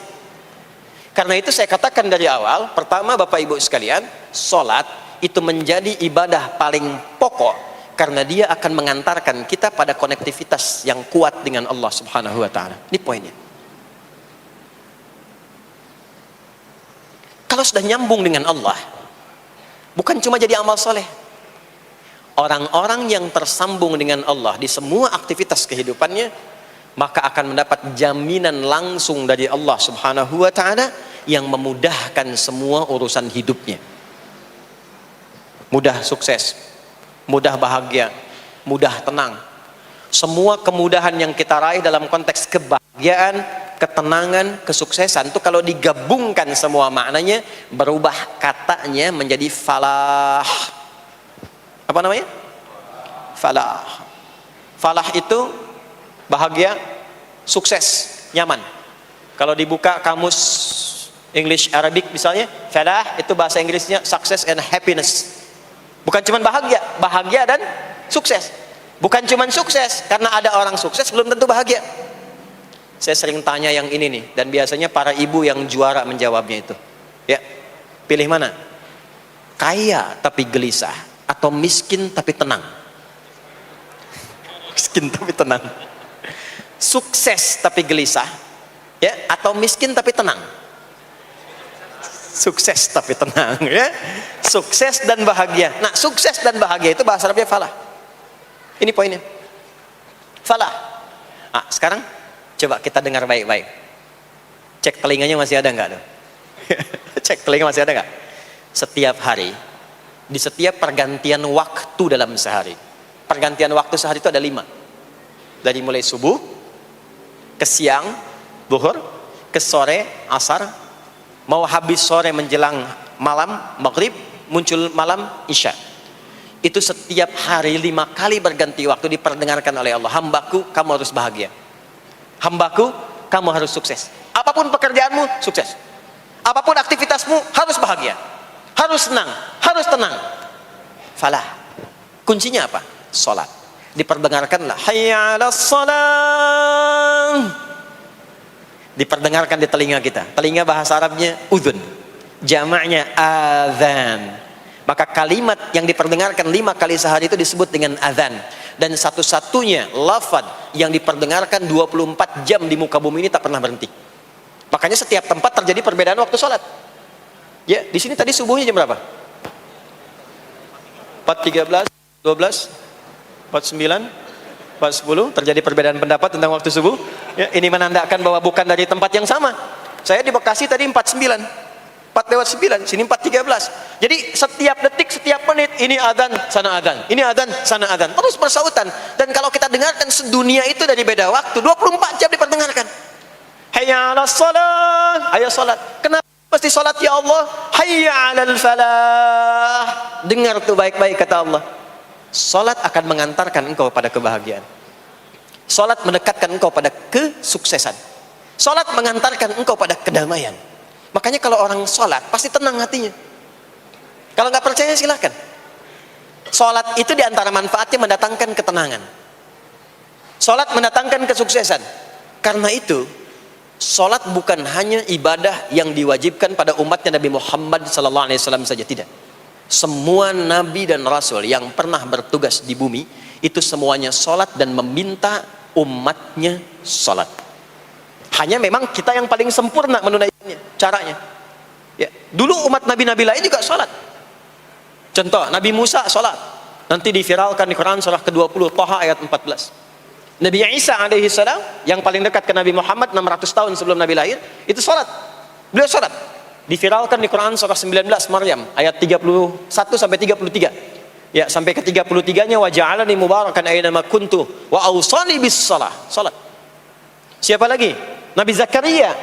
Karena itu saya katakan dari awal, pertama Bapak Ibu sekalian, sholat itu menjadi ibadah paling pokok karena dia akan mengantarkan kita pada konektivitas yang kuat dengan Allah Subhanahu wa taala. Ini poinnya. Kalau sudah nyambung dengan Allah, bukan cuma jadi amal soleh. Orang-orang yang tersambung dengan Allah di semua aktivitas kehidupannya, maka akan mendapat jaminan langsung dari Allah Subhanahu wa taala yang memudahkan semua urusan hidupnya. Mudah sukses, mudah bahagia, mudah tenang. Semua kemudahan yang kita raih dalam konteks kebahagiaan, ketenangan, kesuksesan itu kalau digabungkan semua maknanya, berubah katanya menjadi falah. Apa namanya? Falah. Falah itu bahagia, sukses, nyaman. Kalau dibuka kamus English Arabic misalnya, falah itu bahasa Inggrisnya success and happiness. Bukan cuma bahagia, bahagia dan sukses. Bukan cuma sukses, karena ada orang sukses belum tentu bahagia. Saya sering tanya yang ini nih, dan biasanya para ibu yang juara menjawabnya itu. Ya, pilih mana? Kaya tapi gelisah, atau miskin tapi tenang? Miskin tapi tenang. Sukses tapi gelisah, ya, atau miskin tapi tenang? Sukses tapi tenang, ya. Sukses dan bahagia. Nah, sukses dan bahagia itu bahasa Arabnya falah. Ini poinnya. Falah. Sekarang coba kita dengar baik-baik. Cek telinganya masih ada nggak tuh? Cek telinga masih ada nggak? Setiap hari, di setiap pergantian waktu dalam sehari. Pergantian waktu sehari itu ada 5. Dari mulai subuh, ke siang, zuhur, ke sore, asar, mau habis sore menjelang malam, maghrib, muncul malam, isya. Itu setiap hari 5 kali berganti waktu diperdengarkan oleh Allah. Hambaku, kamu harus bahagia. Hambaku, kamu harus sukses. Apapun pekerjaanmu, sukses. Apapun aktivitasmu, harus bahagia. Harus senang, harus tenang. Falah. Kuncinya apa? Salat. Diperdengarkanlah hayya 'alas shalah. Diperdengarkan di telinga kita. Telinga bahasa Arabnya udhun. Jamaknya adzan. Maka kalimat yang diperdengarkan 5 kali sehari itu disebut dengan adzan. Dan satu-satunya lafaz yang diperdengarkan 24 jam di muka bumi ini tak pernah berhenti. Makanya setiap tempat terjadi perbedaan waktu sholat. Ya, di sini tadi subuhnya jam berapa? 4.13, 12, 49, 4.10. Terjadi perbedaan pendapat tentang waktu subuh. Ya, ini menandakan bahwa bukan dari tempat yang sama. Saya di Bekasi tadi 49, 4:09, sini 4.13. Jadi setiap detik, setiap menit, ini adzan, sana adzan, ini adzan, sana adzan, terus bersautan. Dan kalau kita dengarkan sedunia itu dari beda waktu, 24 jam diperdengarkan. Hayya 'alas shalah, ayo salat. Kenapa mesti salat ya Allah? Hayya 'alal falah. Dengar tuh baik-baik kata Allah. Salat akan mengantarkan engkau pada kebahagiaan. Salat mendekatkan engkau pada kesuksesan. Salat mengantarkan engkau pada kedamaian. Makanya kalau orang salat pasti tenang hatinya. Kalau nggak percaya silakan. Salat itu diantara manfaatnya mendatangkan ketenangan. Salat mendatangkan kesuksesan. Karena itu salat bukan hanya ibadah yang diwajibkan pada umatnya Nabi Muhammad SAW saja, tidak. Semua nabi dan rasul yang pernah bertugas di bumi itu semuanya salat dan meminta umatnya salat. Hanya memang kita yang paling sempurna menunaikannya, caranya. Ya, dulu umat nabi-nabi lain juga salat. Contoh, Nabi Musa salat. Nanti diviralkan di Quran surah ke-20 Thaha ayat 14. Nabi Isa alaihi salam yang paling dekat ke Nabi Muhammad 600 tahun sebelum Nabi lahir, itu salat. Beliau salat. Diviralkan di Quran surah 19 Maryam ayat 31 sampai 33. Ya, sampai ke 33-nya wa ja'alani mubarakan aina ma kuntu wa awsani bis shalah. Salat. Siapa lagi? Nabi Zakaria.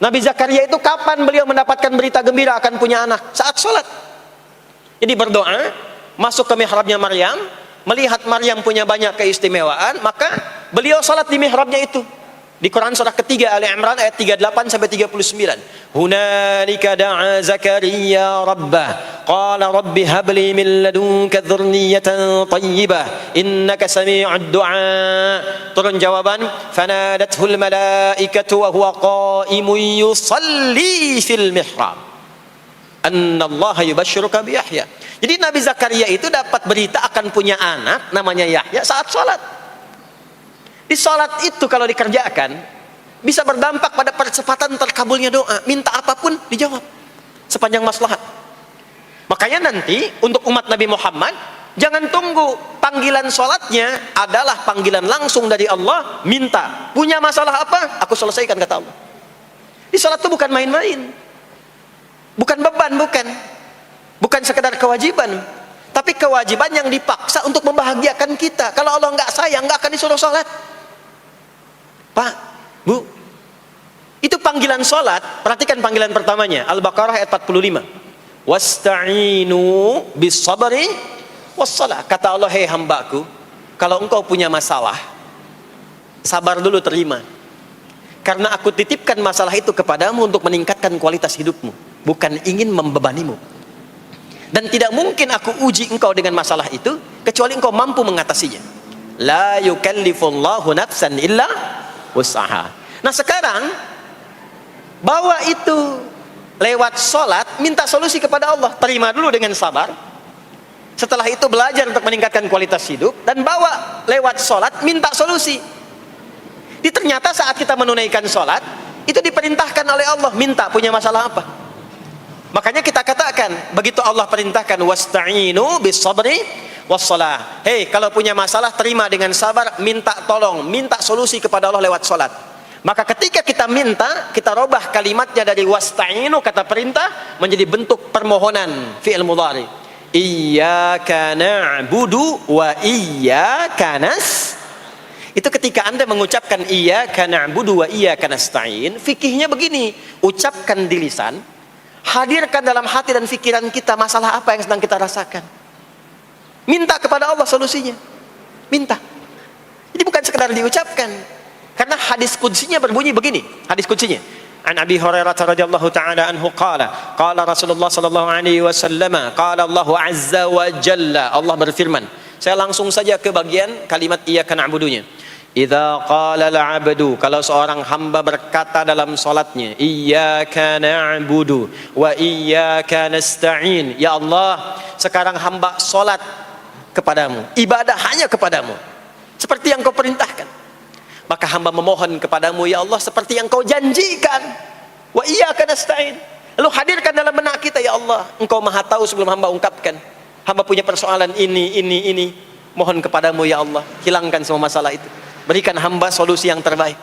Nabi Zakaria itu kapan beliau mendapatkan berita gembira akan punya anak? Saat salat. Jadi berdoa, masuk ke mihrabnya Maryam, melihat Maryam punya banyak keistimewaan, maka beliau salat di mihrabnya itu. Di Quran surah ketiga Ali Imran ayat 38 sampai 39. Hunalika da'a Zakaria rabbah qala rabbi habli min ladunka dzurriyyatan thayyibah innaka sami'ud du'a. Turun jawaban, fanadathul malaikatu wa huwa qa'imun yusalli fil mihrab annallaha yubashshiruka bi Yahya. Jadi Nabi Zakaria itu dapat berita akan punya anak namanya Yahya saat sholat. Di sholat itu kalau dikerjakan bisa berdampak pada percepatan terkabulnya doa. Minta apapun dijawab sepanjang maslahat. Makanya nanti untuk umat Nabi Muhammad jangan tunggu, panggilan sholatnya adalah panggilan langsung dari Allah. Minta, punya masalah apa? Aku selesaikan kata Allah. Di sholat itu bukan main-main, bukan beban, bukan sekedar kewajiban, tapi kewajiban yang dipaksa untuk membahagiakan kita. Kalau Allah nggak sayang, nggak akan disuruh sholat. Pak, Bu, itu panggilan sholat. Perhatikan panggilan pertamanya, Al-Baqarah ayat 45. Wasta'inu bis sabri wassalah. Kata Allah, hei hambaku, kalau engkau punya masalah, sabar dulu, terima. Karena aku titipkan masalah itu kepadamu untuk meningkatkan kualitas hidupmu, bukan ingin membebanimu. Dan tidak mungkin aku uji engkau dengan masalah itu kecuali engkau mampu mengatasinya. La yukallifullahu nafsan illa wus'aha. Nah sekarang bawa itu lewat sholat, minta solusi kepada Allah. Terima dulu dengan sabar. Setelah itu belajar untuk meningkatkan kualitas hidup, dan bawa lewat sholat, minta solusi. Ternyata saat kita menunaikan sholat itu diperintahkan oleh Allah, minta punya masalah apa. Makanya kita katakan, begitu Allah perintahkan wasta'inu bis sabri wassalah. Hei, kalau punya masalah terima dengan sabar, minta tolong, minta solusi kepada Allah lewat salat. Maka ketika kita minta, kita robah kalimatnya dari wasta'inu, kata perintah, menjadi bentuk permohonan, fi'il mudhari. Iyyaka na'budu wa iyyaka nas. Itu ketika Anda mengucapkan iyyaka na'budu wa iyyaka nasta'in, fikihnya begini, ucapkan di lisan, hadirkan dalam hati dan pikiran kita masalah apa yang sedang kita rasakan. Minta kepada Allah solusinya. Minta. Jadi bukan sekedar diucapkan. Karena hadis qudsinya berbunyi begini, hadis qudsinya. An Abi Hurairah radhiyallahu ta'ala anhu qala Rasulullah sallallahu alaihi wasallam qala Allah azza wa jalla, Allah berfirman. Saya langsung saja ke bagian kalimat iyyaka na'budunya. Idza qala al-'abdu, kalau seorang hamba berkata dalam salatnya, iyyaka na'budu wa iyyaka nasta'in, ya Allah, sekarang hamba salat kepadamu, ibadah hanya kepadamu, seperti yang kau perintahkan. Maka hamba memohon kepadamu, ya Allah, seperti yang kau janjikan. Wa iyyaka nasta'in. Lalu hadirkan dalam benak kita, ya Allah, engkau maha tahu sebelum hamba ungkapkan. Hamba punya persoalan ini. Mohon kepadamu, ya Allah, hilangkan semua masalah itu. Berikan hamba solusi yang terbaik.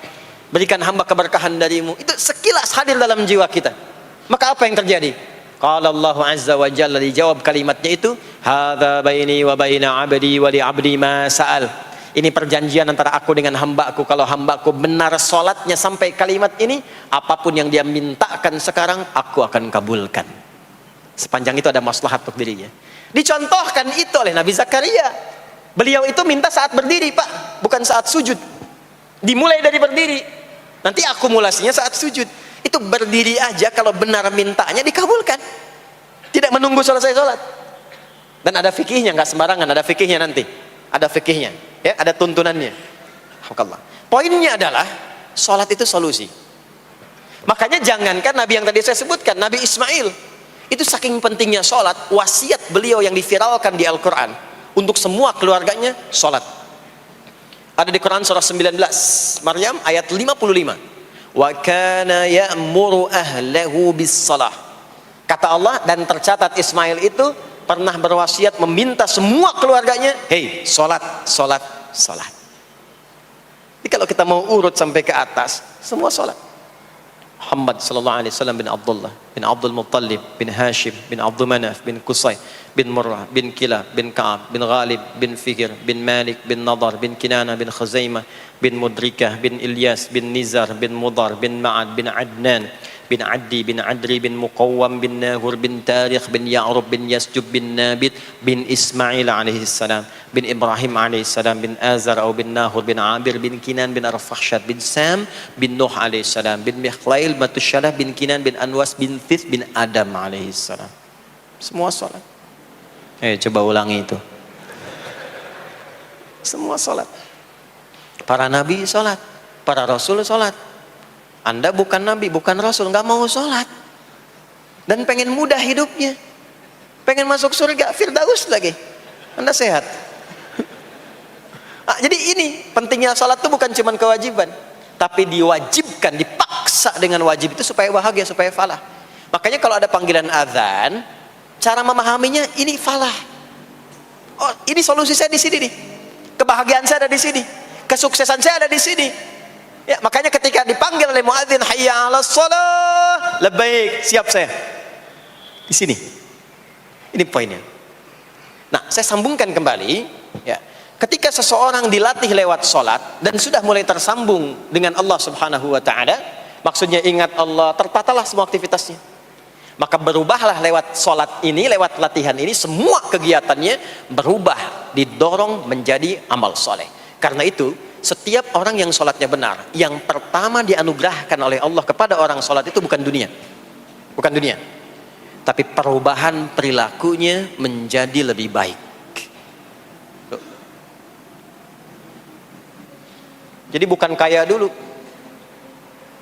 Berikan hamba keberkahan darimu. Itu sekilas hadir dalam jiwa kita. Maka apa yang terjadi? Qala Allah azza wa jalla, dijawab kalimatnya itu, hadza baini wa baina 'abdi wa li 'abdi ma sa'al. Ini perjanjian antara aku dengan hambaku. Kalau hambaku benar salatnya sampai kalimat ini, apapun yang dia mintakan sekarang, aku akan kabulkan. Sepanjang itu ada maslahat untuk dirinya. Dicontohkan itu oleh Nabi Zakaria. Beliau itu minta saat berdiri, Pak, bukan saat sujud. Dimulai dari berdiri. Nanti akumulasinya saat sujud. Itu berdiri aja kalau benar mintanya dikabulkan. Tidak menunggu selesai sholat. Dan ada fikihnya, nggak sembarangan, ada fikihnya nanti. Ada fikihnya, ya, ada tuntunannya. Poinnya adalah sholat itu solusi. Makanya jangankan Nabi yang tadi saya sebutkan, Nabi Ismail, itu saking pentingnya sholat, wasiat beliau yang diviralkan di Al-Quran untuk semua keluarganya, sholat. Ada di Quran surah 19 Maryam ayat 55. Wa kana ya'muru ahlahu bis salah. Kata Allah, dan tercatat Ismail itu pernah berwasiat meminta semua keluarganya, hei, sholat. Jadi kalau kita mau urut sampai ke atas, semua sholat. Muhammad sallallahu alaihi wasallam bin Abdullah bin Abdul Muttalib bin Hashim bin Abdul Manaf bin Qusay bin Murrah bin Kilab bin Ka'ab bin Ghalib bin Fikir bin Malik bin Nadar bin Kinana bin Khuzaimah bin Mudrikah bin Ilyas bin Nizar bin Mudar bin Ma'ad bin Adnan bin Addi bin Adri bin Muqawwam bin Nahur bin Tarikh bin Ya'rub bin Yasjub bin Nabit bin Ismail alaihi salam bin Ibrahim alaihi salam bin Azar atau bin Nahur bin Abir bin Kinan bin Arfakhshad bin Sam bin Nuh alaihi salam bin Mikhlail Matusyalah bin Kinan bin Anwas bin Thith bin Adam alaihi salam. Semua salat. Coba ulangi itu. Semua salat. Para nabi salat, para rasul salat. Anda bukan nabi, bukan rasul, nggak mau sholat dan pengen mudah hidupnya, pengen masuk surga Firdaus lagi, Anda sehat. Jadi ini pentingnya sholat itu bukan cuma kewajiban, tapi diwajibkan, dipaksa dengan wajib itu supaya bahagia, supaya falah. Makanya kalau ada panggilan azan, cara memahaminya ini falah. Oh, ini solusi saya di sini nih, kebahagiaan saya ada di sini, kesuksesan saya ada di sini. Ya, makanya ketika dipanggil oleh muadzin, hayya 'alas shalah, labbaik, siap saya. Di sini. Ini poinnya. Nah, saya sambungkan kembali, ya. Ketika seseorang dilatih lewat salat dan sudah mulai tersambung dengan Allah Subhanahu wa taala, maksudnya ingat Allah, tertatalah semua aktivitasnya. Maka berubahlah lewat salat ini, lewat latihan ini, semua kegiatannya berubah, didorong menjadi amal soleh. Karena itu, setiap orang yang sholatnya benar, yang pertama dianugerahkan oleh Allah kepada orang sholat itu bukan dunia, tapi perubahan perilakunya menjadi lebih baik. Jadi bukan kaya dulu,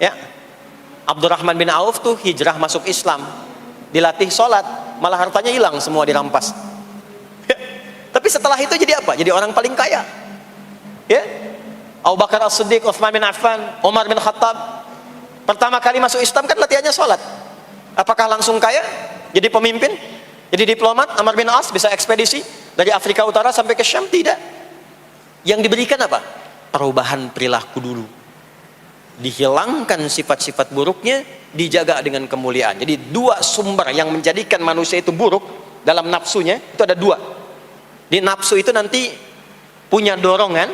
ya. Abdurrahman bin Auf tuh hijrah masuk Islam, dilatih sholat, malah hartanya hilang semua dirampas. Tapi setelah itu jadi apa? Jadi orang paling kaya, ya. Abu Bakar As-Siddiq, Utsman bin Affan, Umar bin Khattab, pertama kali masuk Islam kan latihannya sholat. Apakah langsung kaya? Jadi pemimpin? Jadi diplomat Amr bin As bisa ekspedisi dari Afrika Utara sampai ke Syam? Tidak. Yang diberikan apa? Perubahan perilaku dulu. Dihilangkan sifat-sifat buruknya, dijaga dengan kemuliaan. Jadi dua sumber yang menjadikan manusia itu buruk dalam nafsunya, itu ada dua. Di nafsu itu nanti punya dorongan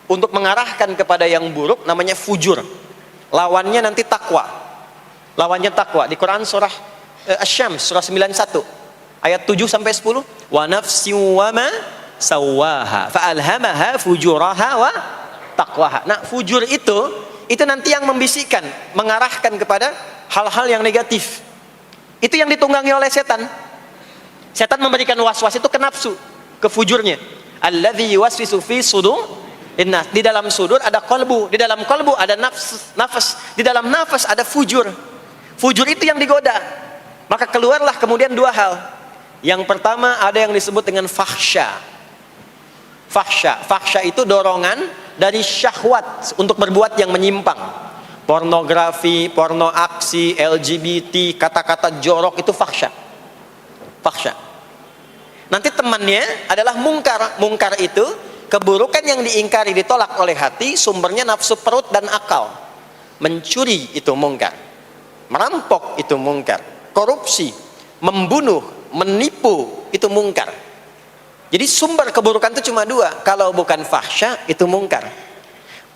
untuk mengarahkan kepada yang buruk, namanya fujur. Lawannya nanti takwa. Lawannya takwa. Di Quran surah Asy-Syams surah 91 ayat 7 sampai 10, wa nafsi wa ma sawaha fa alhamaha fujuraha wa taqwaha. Nah, fujur itu nanti yang membisikkan, mengarahkan kepada hal-hal yang negatif. Itu yang ditunggangi oleh setan. Setan memberikan was-was itu ke nafsu, ke fujurnya. Alladzi yuwaswisu fi sudur innas. Di dalam sudur ada qalbu, di dalam qalbu ada nafas, di dalam nafas ada fujur. Fujur itu yang digoda. Maka keluarlah kemudian dua hal. Yang pertama ada yang disebut dengan fahsya. Fahsya itu dorongan dari syahwat untuk berbuat yang menyimpang. Pornografi, porno aksi, LGBT, kata-kata jorok, itu fahsya. Nanti temannya adalah mungkar. Mungkar itu keburukan yang diingkari, ditolak oleh hati, sumbernya nafsu perut dan akal. Mencuri itu mungkar, merampok itu mungkar, korupsi, membunuh, menipu itu mungkar. Jadi sumber keburukan itu cuma dua. Kalau bukan fahsya, itu mungkar.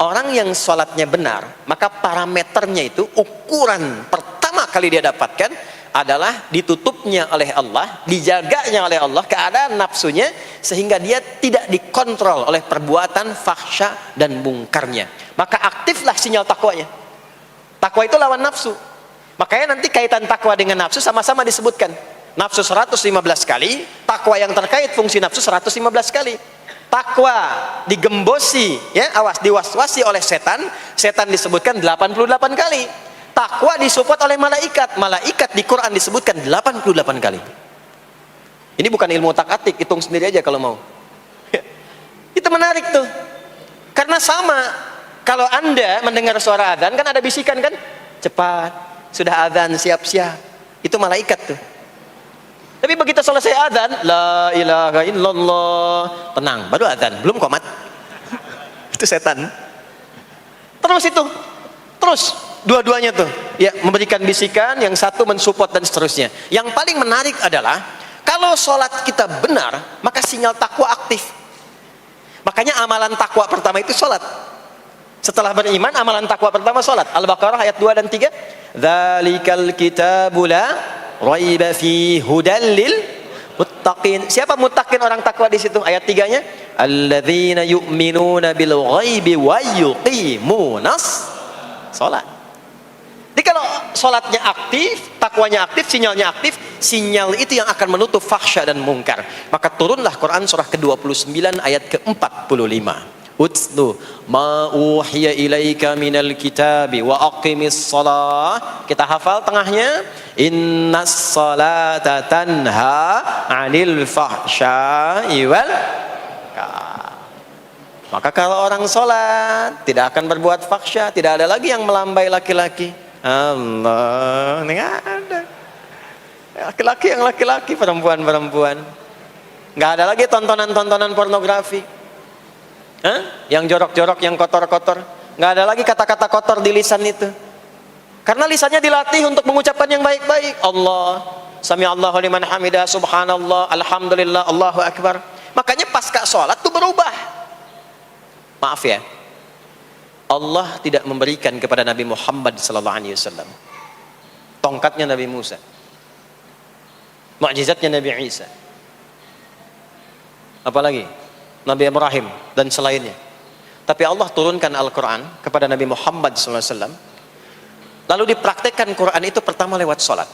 Orang yang sholatnya benar, maka parameternya itu, ukuran pertama kali dia dapatkan adalah ditutupnya oleh Allah, dijaganya oleh Allah keadaan nafsunya, sehingga dia tidak dikontrol oleh perbuatan fahsya dan mungkarnya. Maka aktiflah sinyal takwanya. Takwa itu lawan nafsu. Makanya nanti kaitan takwa dengan nafsu sama-sama disebutkan. Nafsu 115 kali, takwa yang terkait fungsi nafsu 115 kali. Takwa digembosi, ya, awas, diwaswasi oleh setan, setan disebutkan 88 kali. Takwa disupport oleh malaikat, malaikat di Quran disebutkan 88 kali. Ini bukan ilmu tak-atik, hitung sendiri aja kalau mau. Itu menarik tuh. Karena sama, kalau Anda mendengar suara adzan kan ada bisikan kan? Cepat, sudah adzan, siap-siap. Itu malaikat tuh. Tapi begitu selesai adzan, la ilaha illallah, tenang, baru adzan, belum qomat. Itu setan. Terus dua-duanya tuh, ya, memberikan bisikan, yang satu mensupport dan seterusnya. Yang paling menarik adalah kalau sholat kita benar, maka sinyal takwa aktif. Makanya amalan takwa pertama itu sholat. Setelah beriman, amalan takwa pertama sholat. Al-Baqarah ayat 2 dan 3. Dzalikal kitabu la raiba fi hudal lil muttaqin. Siapa muttaqin, orang takwa di situ? Ayat 3-nya, alladzina yu'minuna bil ghaibi wa yuqimunas sholat. Jadi kalau sholatnya aktif, takwanya aktif, sinyalnya aktif, sinyal itu yang akan menutup fahsya dan mungkar. Maka turunlah Quran surah ke-29 ayat ke-45. Utlu ma uhiya ilaika minal kitabi wa aqimis shalah. Kita hafal tengahnya, innas salata tanha 'anil fahsya'i wal munkar. Maka kalau orang sholat tidak akan berbuat fahsya, tidak ada lagi yang melambai laki-laki. Allah, nggak ada. Laki-laki yang laki-laki, perempuan-perempuan. Nggak ada lagi tontonan-tontonan pornografi. Yang jorok-jorok, yang kotor-kotor. Nggak ada lagi kata-kata kotor di lisan itu. Karena lisannya dilatih untuk mengucapkan yang baik-baik. Allah, sami'allahu liman hamidah, subhanallah, alhamdulillah, Allahu akbar. Makanya pasca sholat tuh berubah. Maaf ya, Allah tidak memberikan kepada Nabi Muhammad SAW tongkatnya Nabi Musa, mukjizatnya Nabi Isa, apalagi Nabi Ibrahim dan selainnya. Tapi Allah turunkan Al-Quran kepada Nabi Muhammad SAW, lalu dipraktekkan Quran itu pertama lewat sholat.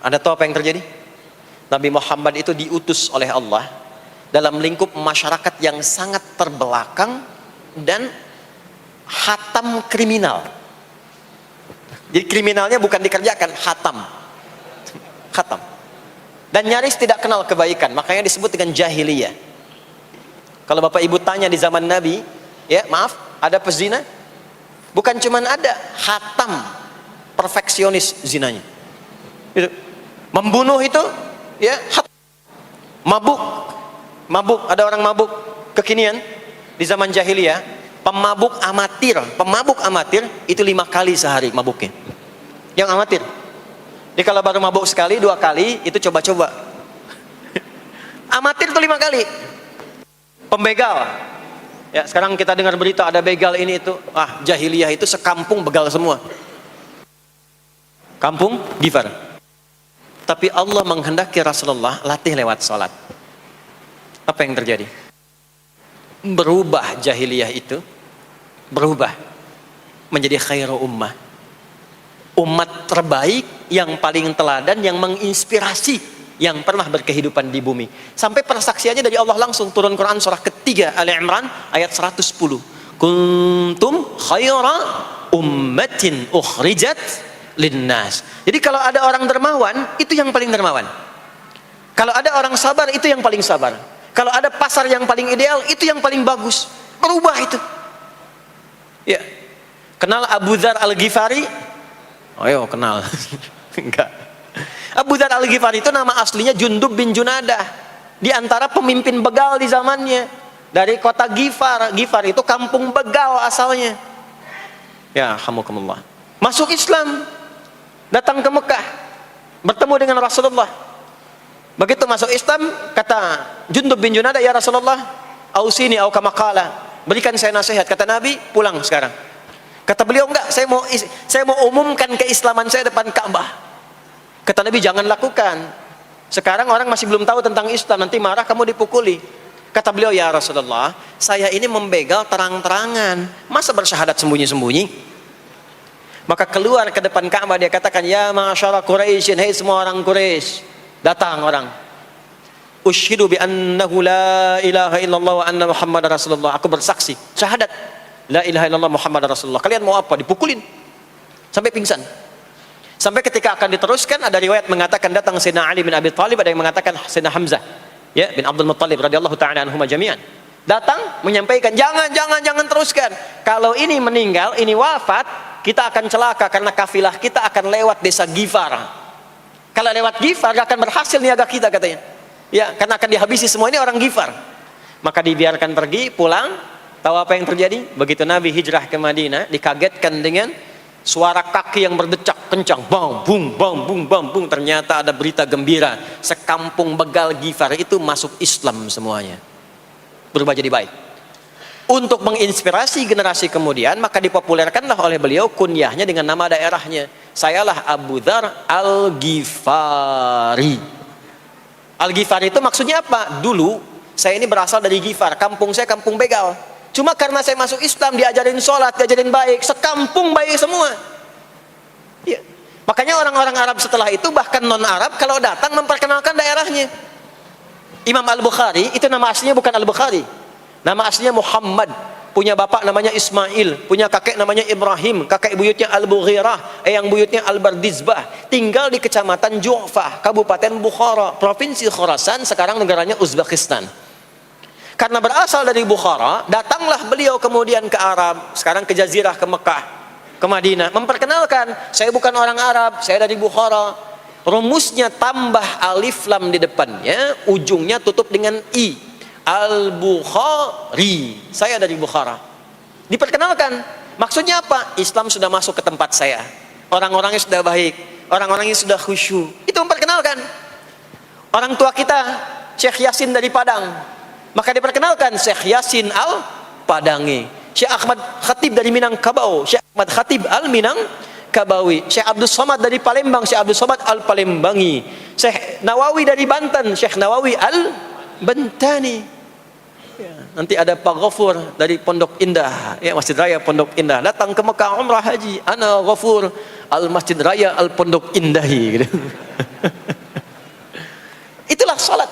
Anda tahu apa yang terjadi? Nabi Muhammad itu diutus oleh Allah dalam lingkup masyarakat yang sangat terbelakang dan hatam kriminal. Jadi kriminalnya bukan dikerjakan, hatam. Dan nyaris tidak kenal kebaikan, makanya disebut dengan jahiliyah. Kalau Bapak Ibu tanya di zaman Nabi, ya maaf, ada pezina? Bukan cuman ada, hatam, perfeksionis zinanya. Membunuh itu ya, mabuk. Mabuk, ada orang mabuk kekinian di zaman jahiliyah, pemabuk amatir itu 5 kali sehari mabuknya. Yang amatir. Jadi kalau baru mabuk sekali, 2 kali, itu coba-coba. Amatir itu 5 kali. Pembegal. Ya, sekarang kita dengar berita ada begal ini itu. Ah, jahiliyah itu sekampung begal semua. Kampung Gifar. Tapi Allah menghendaki Rasulullah latih lewat salat. Apa yang terjadi? Berubah jahiliyah itu, berubah menjadi khairu ummah. Umat terbaik yang paling teladan, yang menginspirasi, yang pernah berkehidupan di bumi. Sampai persaksiannya dari Allah langsung, turun Quran surah ketiga Ali Imran ayat 110. Kuntum khaira ummatin ukhrijat linnas. Jadi kalau ada orang dermawan, itu yang paling dermawan. Kalau ada orang sabar, itu yang paling sabar. Kalau ada pasar yang paling ideal, itu yang paling bagus. Berubah itu. Ya. Kenal Abu Dzar Al-Ghifari? Oh, yo, kenal. Enggak. Abu Dzar Al-Ghifari itu nama aslinya Jundub bin Junadah. Di antara pemimpin begal di zamannya. Dari kota Ghifar. Ghifar itu kampung begal asalnya. Ya, hamukumullah. Masuk Islam. Datang ke Mekah. Bertemu dengan Rasulullah. Begitu masuk Islam, kata Jundub bin Junadah, ya Rasulullah, ausini au kama qala, berikan saya nasihat. Kata Nabi, pulang sekarang. Kata beliau, enggak, saya mau umumkan keislaman saya depan Ka'bah. Kata Nabi, jangan lakukan. Sekarang orang masih belum tahu tentang Islam, nanti marah kamu dipukuli. Kata beliau, ya Rasulullah, saya ini membegal terang-terangan, masa bersyahadat sembunyi-sembunyi? Maka keluar ke depan Ka'bah, dia katakan, ya ma'asyara Quraisyin, hei semua orang Quraisy. Datang orang, usyhidu bi annahu la ilaha illallah wa anna Muhammadar Rasulullah. Aku bersaksi, syahadat la ilaha illallah Muhammadar Rasulullah. Kalian mau apa? Dipukulin sampai pingsan. Sampai ketika akan diteruskan, ada riwayat mengatakan datang Sayyidina Ali bin Abi Thalib, ada yang mengatakan Sayyidina Hamzah ya bin Abdul Muttalib radhiyallahu taala anhuma jami'an. Datang menyampaikan, jangan teruskan. Kalau ini meninggal, ini wafat, kita akan celaka karena kafilah kita akan lewat desa Ghifar. Kalau lewat Ghifar gak akan berhasil niaga kita, katanya. Ya, karena akan dihabisi semua, ini orang Ghifar. Maka dibiarkan pergi, pulang. Tahu apa yang terjadi? Begitu Nabi hijrah ke Madinah, dikagetkan dengan suara kaki yang berdecak kencang, bang bung bang bung bang bung. Ternyata ada berita gembira, sekampung begal Ghifar itu masuk Islam semuanya, berubah jadi baik. Untuk menginspirasi generasi kemudian, maka dipopulerkanlah oleh beliau kunyahnya dengan nama daerahnya. Sayalah Abu Dzar Al-Ghifari. Al-Ghifari itu maksudnya apa? Dulu saya ini berasal dari Ghifar, kampung saya kampung begal. Cuma karena saya masuk Islam, diajarin sholat, diajarin baik, sekampung baik semua. Ya. Makanya orang-orang Arab setelah itu, bahkan non-Arab, kalau datang memperkenalkan daerahnya. Imam Al-Bukhari, itu nama aslinya bukan Al-Bukhari. Nama aslinya Muhammad. Punya bapak namanya Ismail, punya kakek namanya Ibrahim, kakek buyutnya Al-Bughirah, yang buyutnya Al-Bardizbah. Tinggal di kecamatan Ju'fah, Kabupaten Bukhara, Provinsi Khorasan, sekarang negaranya Uzbekistan. Karena berasal dari Bukhara, datanglah beliau kemudian ke Arab, sekarang ke Jazirah, ke Mekah, ke Madinah, memperkenalkan, saya bukan orang Arab, saya dari Bukhara. Rumusnya tambah alif lam di depannya, ujungnya tutup dengan i. Al-Bukhari, saya dari Bukhara. Diperkenalkan, maksudnya apa? Islam sudah masuk ke tempat saya, orang-orangnya sudah baik, orang-orangnya sudah khusyuk. Itu memperkenalkan. Orang tua kita Syekh Yasin dari Padang, maka diperkenalkan Syekh Yasin Al-Padangi. Syekh Ahmad Khatib dari Minangkabau, Syekh Ahmad Khatib Al-Minangkabawi. Syekh Abdul Somad dari Palembang, Syekh Abdul Somad Al-Palembangi. Syekh Nawawi dari Banten, Syekh Nawawi Al-Bantani. Ya, nanti ada Pak Ghafur dari Pondok Indah, ya, Masjid Raya Pondok Indah, datang ke Mekah umrah haji, ana Ghafur al Masjid Raya al Pondok Indahi gitu. Itulah salat.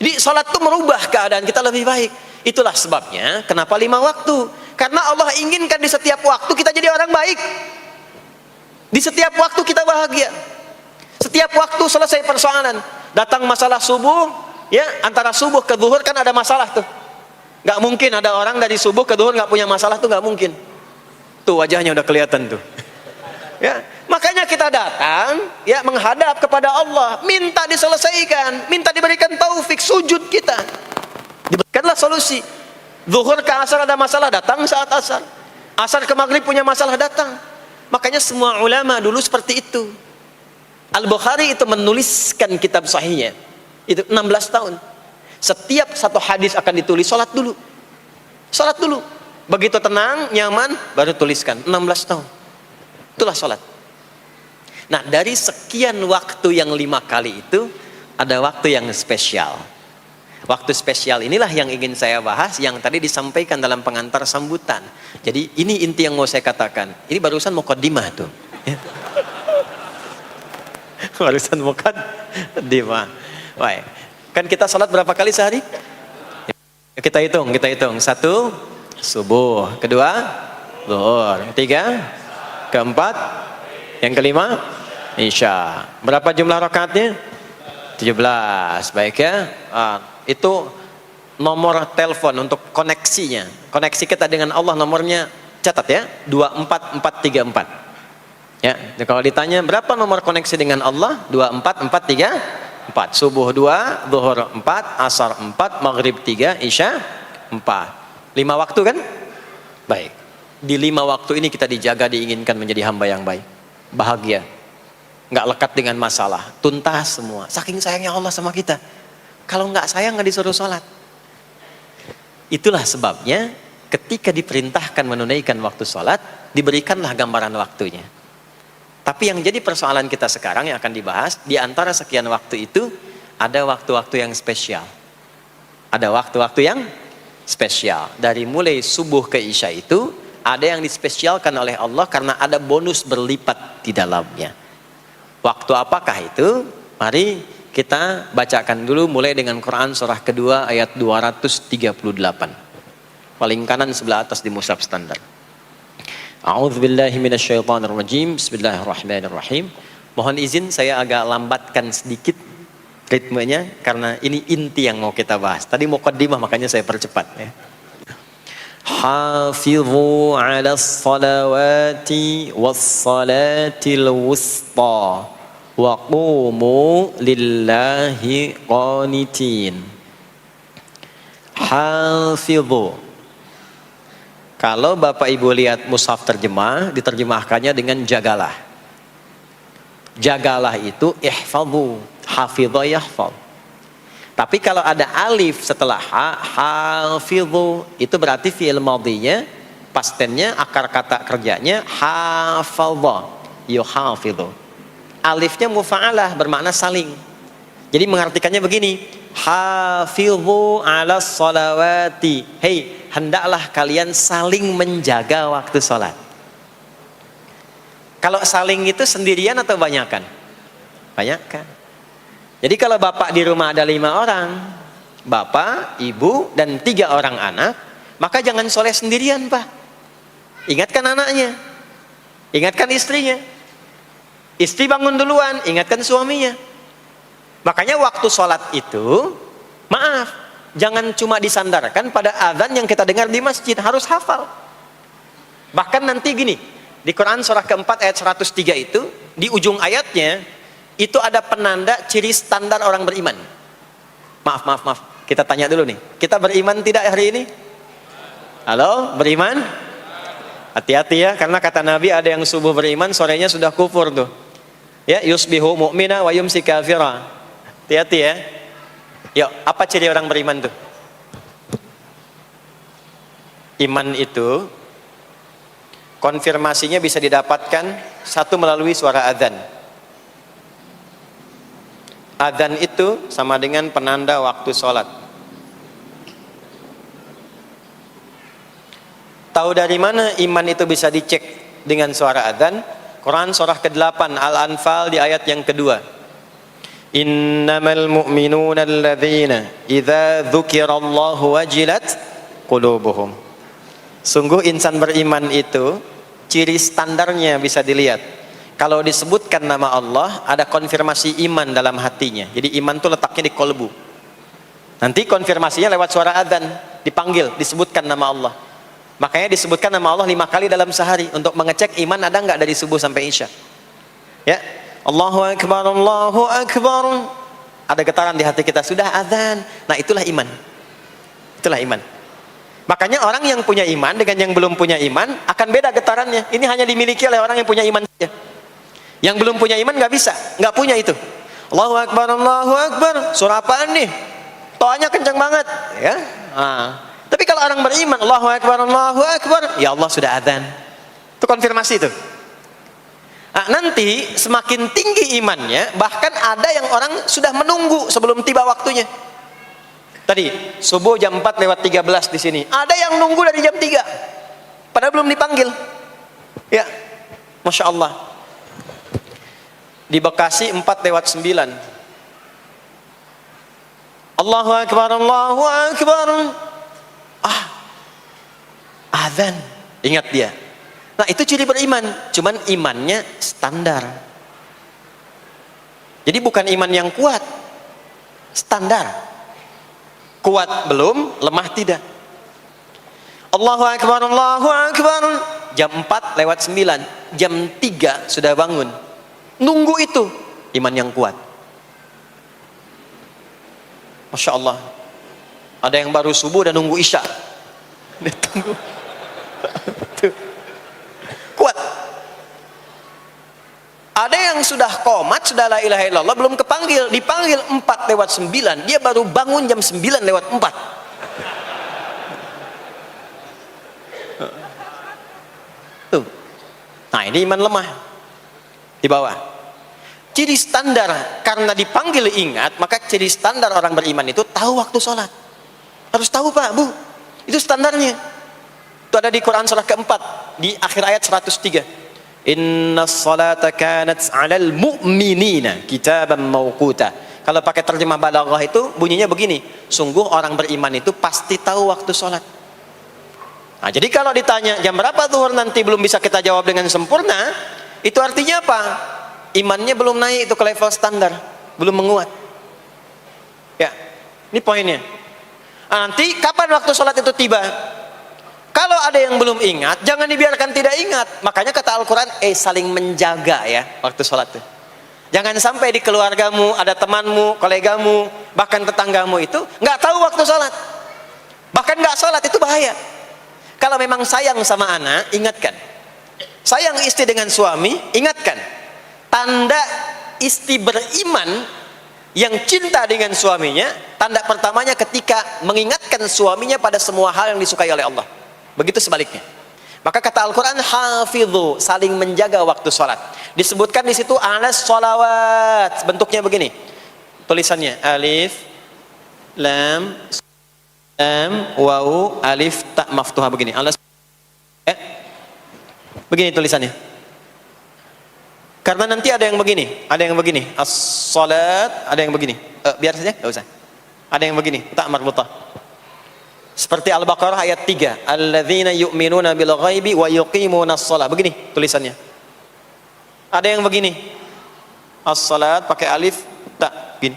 Jadi salat itu merubah keadaan kita lebih baik. Itulah sebabnya kenapa 5 waktu, karena Allah inginkan di setiap waktu kita jadi orang baik, di setiap waktu kita bahagia, setiap waktu selesai persoalan. Datang masalah subuh, ya, antara subuh ke zuhur kan ada masalah tuh. Gak mungkin ada orang dari subuh ke zuhur gak punya masalah tuh, gak mungkin. Tuh wajahnya udah kelihatan tuh. Ya, makanya kita datang ya menghadap kepada Allah, minta diselesaikan, minta diberikan taufik, sujud kita. Diberikanlah solusi. Zuhur ke asar ada masalah, datang saat asar. Asar ke maghrib punya masalah, datang. Makanya semua ulama dulu seperti itu. Al-Bukhari itu menuliskan kitab sahihnya itu 16 tahun. Setiap satu hadis akan ditulis, salat dulu. Salat dulu. Begitu tenang, nyaman, baru tuliskan. 16 tahun. Itulah sholat. Nah, dari sekian waktu yang 5 kali itu, ada waktu yang spesial. Waktu spesial inilah yang ingin saya bahas, yang tadi disampaikan dalam pengantar sambutan. Jadi ini inti yang mau saya katakan. Ini barusan muqaddimah tuh. Barusan muqaddimah. Baik. Kan kita sholat berapa kali sehari? Kita hitung. 1, subuh. 2, zuhur. 3, keempat, yang kelima, isya. Berapa jumlah rakaatnya? 17. Baik ya. Itu nomor telepon untuk koneksinya. Koneksi kita dengan Allah nomornya catat ya. 24434. Ya. Kalau ditanya berapa nomor koneksi dengan Allah? 24434. Subuh 2, zuhur 4, asar 4, maghrib 3, isya 4. 5 waktu kan? Baik. Di 5 waktu ini kita dijaga, diinginkan menjadi hamba yang baik, bahagia, nggak lekat dengan masalah, tuntas semua. Saking sayangnya Allah sama kita. Kalau nggak sayang nggak disuruh sholat. Itulah sebabnya ketika diperintahkan menunaikan waktu sholat, diberikanlah gambaran waktunya. Tapi yang jadi persoalan kita sekarang yang akan dibahas, di antara sekian waktu itu ada waktu-waktu yang spesial. Ada waktu-waktu yang spesial. Dari mulai subuh ke isya itu ada yang dispesialkan oleh Allah karena ada bonus berlipat di dalamnya. Waktu apakah itu? Mari kita bacakan dulu mulai dengan Quran surah kedua ayat 238. Paling kanan sebelah atas di mushaf standar. A'udzubillahi minasyaitonirrajim. Bismillahirrahmanirrahim. Mohon izin saya agak lambatkan sedikit ritmenya karena ini inti yang mau kita bahas. Tadi muqaddimah makanya saya percepat ya. Hafizu 'alas salawati was salatil wusta wa qumu lillahi qanitin. Hafizu. Kalau Bapak Ibu lihat mushaf terjemah, diterjemahkannya dengan jagalah. Jagalah itu ihfazu, hafidha yahfaz. Tapi kalau ada alif setelah hafizu, itu berarti fi'il madhinya, past tense-nya, akar kata kerjanya hafadha, yuhafidhu. Alifnya mufa'alah, bermakna saling. Jadi mengartikannya begini, hafizu 'alas salawati. Hei, hendaklah kalian saling menjaga waktu sholat. Kalau saling itu sendirian atau banyakan? Banyakan. Jadi kalau bapak di rumah ada 5 orang, bapak, ibu, dan 3 orang anak, maka jangan soleh sendirian pak. Ingatkan anaknya, ingatkan istrinya. Istri bangun duluan, ingatkan suaminya. Makanya waktu sholat itu, maaf, jangan cuma disandarkan pada azan yang kita dengar di masjid, harus hafal. Bahkan nanti gini, di Quran surah keempat ayat 103 itu, di ujung ayatnya, itu ada penanda ciri standar orang beriman. Maaf. Kita tanya dulu nih. Kita beriman tidak hari ini? Halo, beriman? Hati-hati ya, karena kata Nabi ada yang subuh beriman, sorenya sudah kufur tuh. Ya, yusbihu mu'mina wa yumsi kafira. Hati-hati ya. Yuk, apa ciri orang beriman tuh? Iman itu konfirmasinya bisa didapatkan satu melalui suara azan. Adzan itu sama dengan penanda waktu sholat. Tahu dari mana iman itu bisa dicek dengan suara adzan? Quran surah ke-8 Al-Anfal di ayat yang kedua. Innamal mu'minuna alladzina idza dzukirallahu wajilat qulubuhum. Sungguh insan beriman itu ciri standarnya bisa dilihat. Kalau disebutkan nama Allah, ada konfirmasi iman dalam hatinya. Jadi iman itu letaknya di kolbu. Nanti konfirmasinya lewat suara adzan, dipanggil, disebutkan nama Allah. Makanya disebutkan nama Allah 5 kali dalam sehari untuk mengecek iman ada nggak dari subuh sampai isya. Ya, Allahu Akbar, Allahu Akbar. Ada getaran di hati kita, sudah azan. Nah, itulah iman. Itulah iman. Makanya orang yang punya iman dengan yang belum punya iman akan beda getarannya. Ini hanya dimiliki oleh orang yang punya iman saja. Yang belum punya iman nggak bisa, nggak punya itu. Allahu Akbar, Allahu Akbar. Surah apaan nih? Toanya kencang banget, ya. Tapi kalau orang beriman, Allahu Akbar, Allahu Akbar, ya Allah sudah azan. Itu konfirmasi itu. Nanti semakin tinggi imannya, bahkan ada yang orang sudah menunggu sebelum tiba waktunya. Tadi subuh jam 4:13 di sini. Ada yang nunggu dari jam 3, padahal belum dipanggil. Ya, masya Allah. Di Bekasi 4:09. Allahu Akbar, Allahu Akbar. Azan. Ingat dia. Nah, itu ciri beriman. Cuman imannya standar. Jadi bukan iman yang kuat. Standar. Kuat belum, lemah tidak. Allahu Akbar, Allahu Akbar. Jam 4:09. Jam 3 sudah bangun. Nunggu itu. Iman yang kuat. Masya Allah. Ada yang baru subuh dan nunggu isya. Tunggu. Kuat. Ada yang sudah qomat, sudah la ilaha illallah, belum kepanggil, dipanggil 4:09, dia baru bangun jam 9:04. Tuh. Nah, ini iman lemah. Di bawah. Ciri standar, karena dipanggil ingat, maka ciri standar orang beriman itu tahu waktu sholat. Harus tahu, Pak, Bu. Itu standarnya. Itu ada di Quran surah keempat di akhir ayat 103. Inna salata kanat 'alal mu'minina kitaban mawquta. Kalau pakai terjemah balaghah itu bunyinya begini, sungguh orang beriman itu pasti tahu waktu sholat. Nah, jadi kalau ditanya jam berapa zuhur nanti belum bisa kita jawab dengan sempurna, itu artinya apa? Imannya belum naik itu ke level standar, belum menguat. Ya, ini poinnya. Nanti kapan waktu sholat itu tiba? Kalau ada yang belum ingat, jangan dibiarkan tidak ingat. Makanya kata Al-Quran, saling menjaga ya waktu sholat itu. Jangan sampai di keluargamu, ada temanmu, kolegamu, bahkan tetanggamu itu nggak tahu waktu sholat. Bahkan nggak sholat, itu bahaya. Kalau memang sayang sama anak, ingatkan. Sayang istri dengan suami, ingatkan. Tanda istri beriman yang cinta dengan suaminya, tanda pertamanya ketika mengingatkan suaminya pada semua hal yang disukai oleh Allah. Begitu sebaliknya. Maka kata Al-Quran, hafidhu, saling menjaga waktu sholat. Disebutkan di situ alas sholawat, bentuknya begini. Tulisannya alif, lam, waw, alif, ta maftuha begini. Alas, begini tulisannya. Karena nanti ada yang begini, as-sholat, ada yang begini. Biar saja, nggak usah. Ada yang begini, ta marbutah. Seperti Al-Baqarah ayat 3, alladzina yu'minuna bil ghaibi wa yuqimunas shalah. Begini tulisannya. Ada yang begini. As-salat pakai alif ta gini.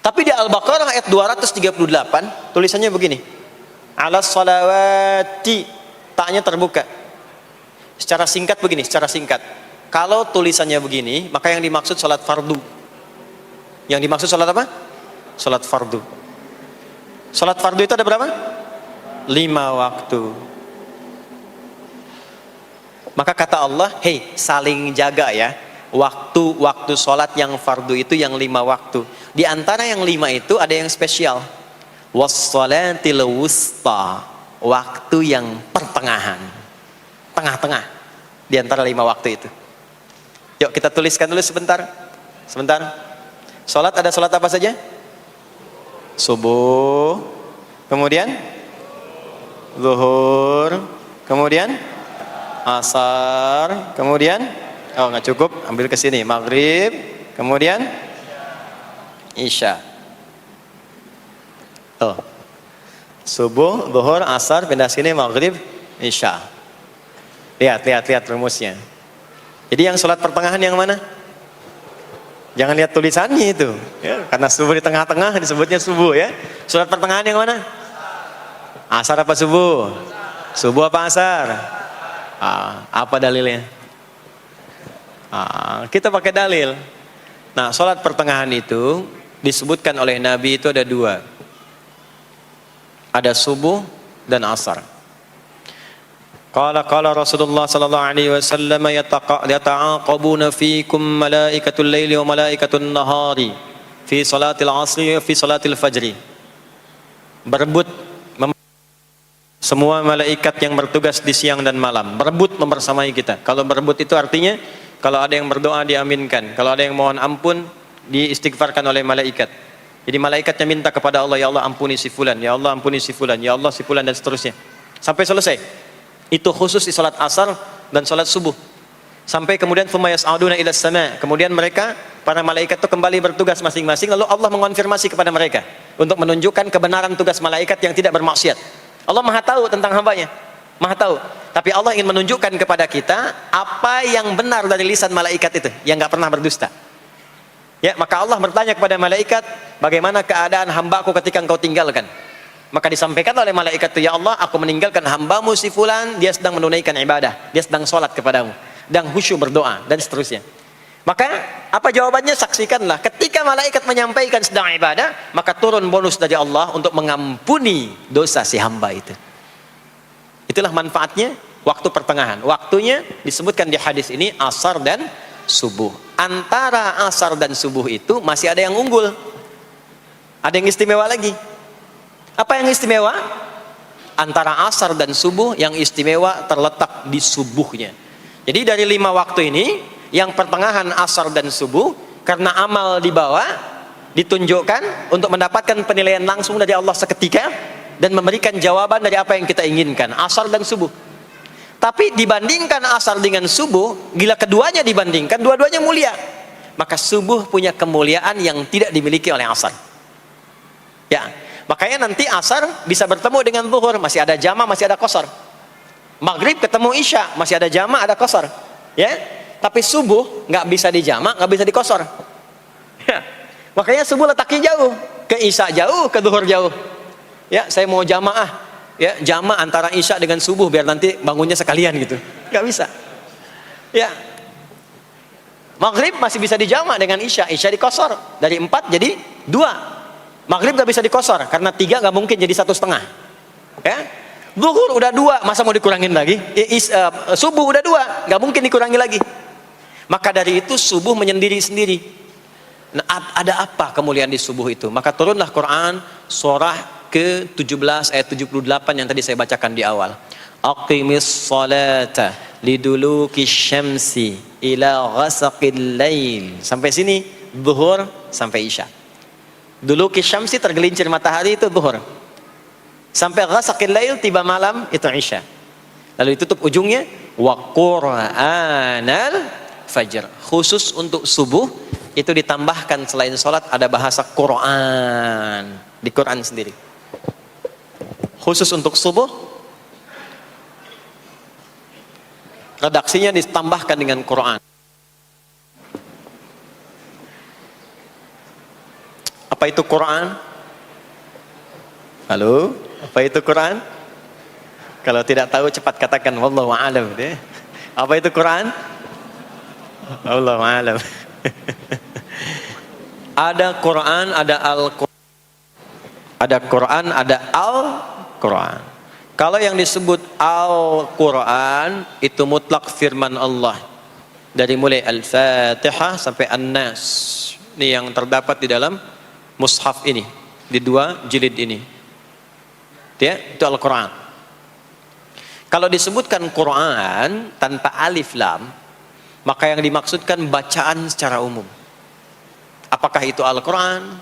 Tapi di Al-Baqarah ayat 238 tulisannya begini. Alas shalawati, taknya terbuka. Secara singkat begini, secara singkat. Kalau tulisannya begini, maka yang dimaksud salat fardu. Yang dimaksud salat apa? Salat fardu. Salat fardu itu ada berapa? 5 waktu. Maka kata Allah, saling jaga ya. Waktu salat yang fardu itu yang 5 waktu. Di antara yang 5 itu ada yang spesial. Was-shalatil wusta. Waktu yang pertengahan. Tengah-tengah. Di antara 5 waktu itu. Yuk kita tuliskan dulu sebentar. Salat ada salat apa saja? Subuh, kemudian zuhur, kemudian asar, kemudian nggak cukup, ambil ke sini maghrib, kemudian isya. Subuh, zuhur, asar, pindah sini maghrib, isya. Lihat rumusnya. Jadi yang sholat pertengahan yang mana? Jangan lihat tulisannya itu, ya, karena subuh di tengah-tengah disebutnya subuh ya. Sholat pertengahan yang mana? Asar apa subuh? Subuh apa asar? Apa dalilnya? Kita pakai dalil. Nah, sholat pertengahan itu disebutkan oleh Nabi itu ada dua. Ada subuh dan asar. Qala Rasulullah sallallahu alaihi wasallam yata'aqabuna fiikum malaikatul laili wa malaikatun nahari fi salatil asri wa fi salatil fajri. Berebut semua malaikat yang bertugas di siang dan malam, berebut membersamai kita. Kalau berebut itu artinya kalau ada yang berdoa diaminkan, kalau ada yang mohon ampun diistighfarkan oleh malaikat. Jadi malaikatnya minta kepada Allah, ya Allah ampuni si fulan, ya Allah ampuni si fulan, ya Allah si fulan, dan seterusnya sampai selesai. Itu khusus di salat asar dan salat subuh. Sampai kemudian thumma yas'aduna ila sama'. Kemudian mereka, para malaikat itu kembali bertugas masing-masing, lalu Allah mengonfirmasi kepada mereka untuk menunjukkan kebenaran tugas malaikat yang tidak bermaksiat. Allah Maha tahu tentang hambanya, Maha tahu. Tapi Allah ingin menunjukkan kepada kita apa yang benar dari lisan malaikat itu, yang enggak pernah berdusta. Ya, maka Allah bertanya kepada malaikat, bagaimana keadaan hambaku ketika engkau tinggalkan? Maka disampaikan oleh malaikat itu, ya Allah, aku meninggalkan hambamu si fulan, dia sedang menunaikan ibadah, dia sedang sholat kepadamu, dan khusyuk berdoa, dan seterusnya. Maka apa jawabannya? Saksikanlah, ketika malaikat menyampaikan sedang ibadah, maka turun bonus dari Allah untuk mengampuni dosa si hamba itu. Itulah manfaatnya waktu pertengahan. Waktunya disebutkan di hadis ini asar dan subuh. Antara asar dan subuh itu masih ada yang unggul, ada yang istimewa lagi. Apa yang istimewa? Antara asar dan subuh yang istimewa terletak di subuhnya. Jadi dari 5 waktu ini, yang pertengahan asar dan subuh, karena amal di bawah ditunjukkan untuk mendapatkan penilaian langsung dari Allah seketika dan memberikan jawaban dari apa yang kita inginkan, asar dan subuh. Tapi dibandingkan asar dengan subuh, gila keduanya dibandingkan, dua-duanya mulia. Maka subuh punya kemuliaan yang tidak dimiliki oleh asar. Ya, makanya nanti asar bisa bertemu dengan zuhur, masih ada jama, masih ada qasar. Maghrib ketemu isya, masih ada jama, ada qasar. Ya, tapi subuh nggak bisa di jama, nggak bisa di qasar. Ya, makanya subuh letaknya jauh, ke isya jauh, ke zuhur jauh. Ya, saya mau jamaah, ya jama antara isya dengan subuh biar nanti bangunnya sekalian gitu, nggak bisa. Ya, maghrib masih bisa di jama dengan isya, isya di qasar, dari 4 jadi 2. Maghrib gak bisa dikosor karena 3 gak mungkin jadi 1,5. Ya, zuhur udah 2, masa mau dikurangin lagi? Subuh udah 2, gak mungkin dikurangi lagi. Maka dari itu subuh menyendiri sendiri. Nah, ada apa kemuliaan di subuh itu? Maka turunlah Quran surah ke-17 ayat 78 yang tadi saya bacakan di awal. Aqimis salata liduluki syamsi ila ghasaqil lail. Sampai sini zuhur sampai isya. Dulu kisyamsi tergelincir matahari itu zuhur. Sampai ghasaqil lail tiba malam itu isya. Lalu ditutup ujungnya wa qur'anal fajr. Khusus untuk subuh itu ditambahkan selain salat ada bahasa Quran di Quran sendiri. Khusus untuk subuh redaksinya ditambahkan dengan Quran. Apa itu Quran? Halo, apa itu Quran? Kalau tidak tahu cepat katakan wallahu a'lam deh. Apa itu Quran? Wallahu a'lam. Ada Quran, ada Al-Quran. Ada Quran, ada Al-Quran. Kalau yang disebut Al-Quran itu mutlak firman Allah. Dari mulai Al-Fatihah sampai An-Nas. Ini yang terdapat di dalam mushaf ini, di 2 jilid ini. Ya, itu Al-Quran. Kalau disebutkan Quran tanpa alif lam, maka yang dimaksudkan bacaan secara umum. Apakah itu Al-Quran,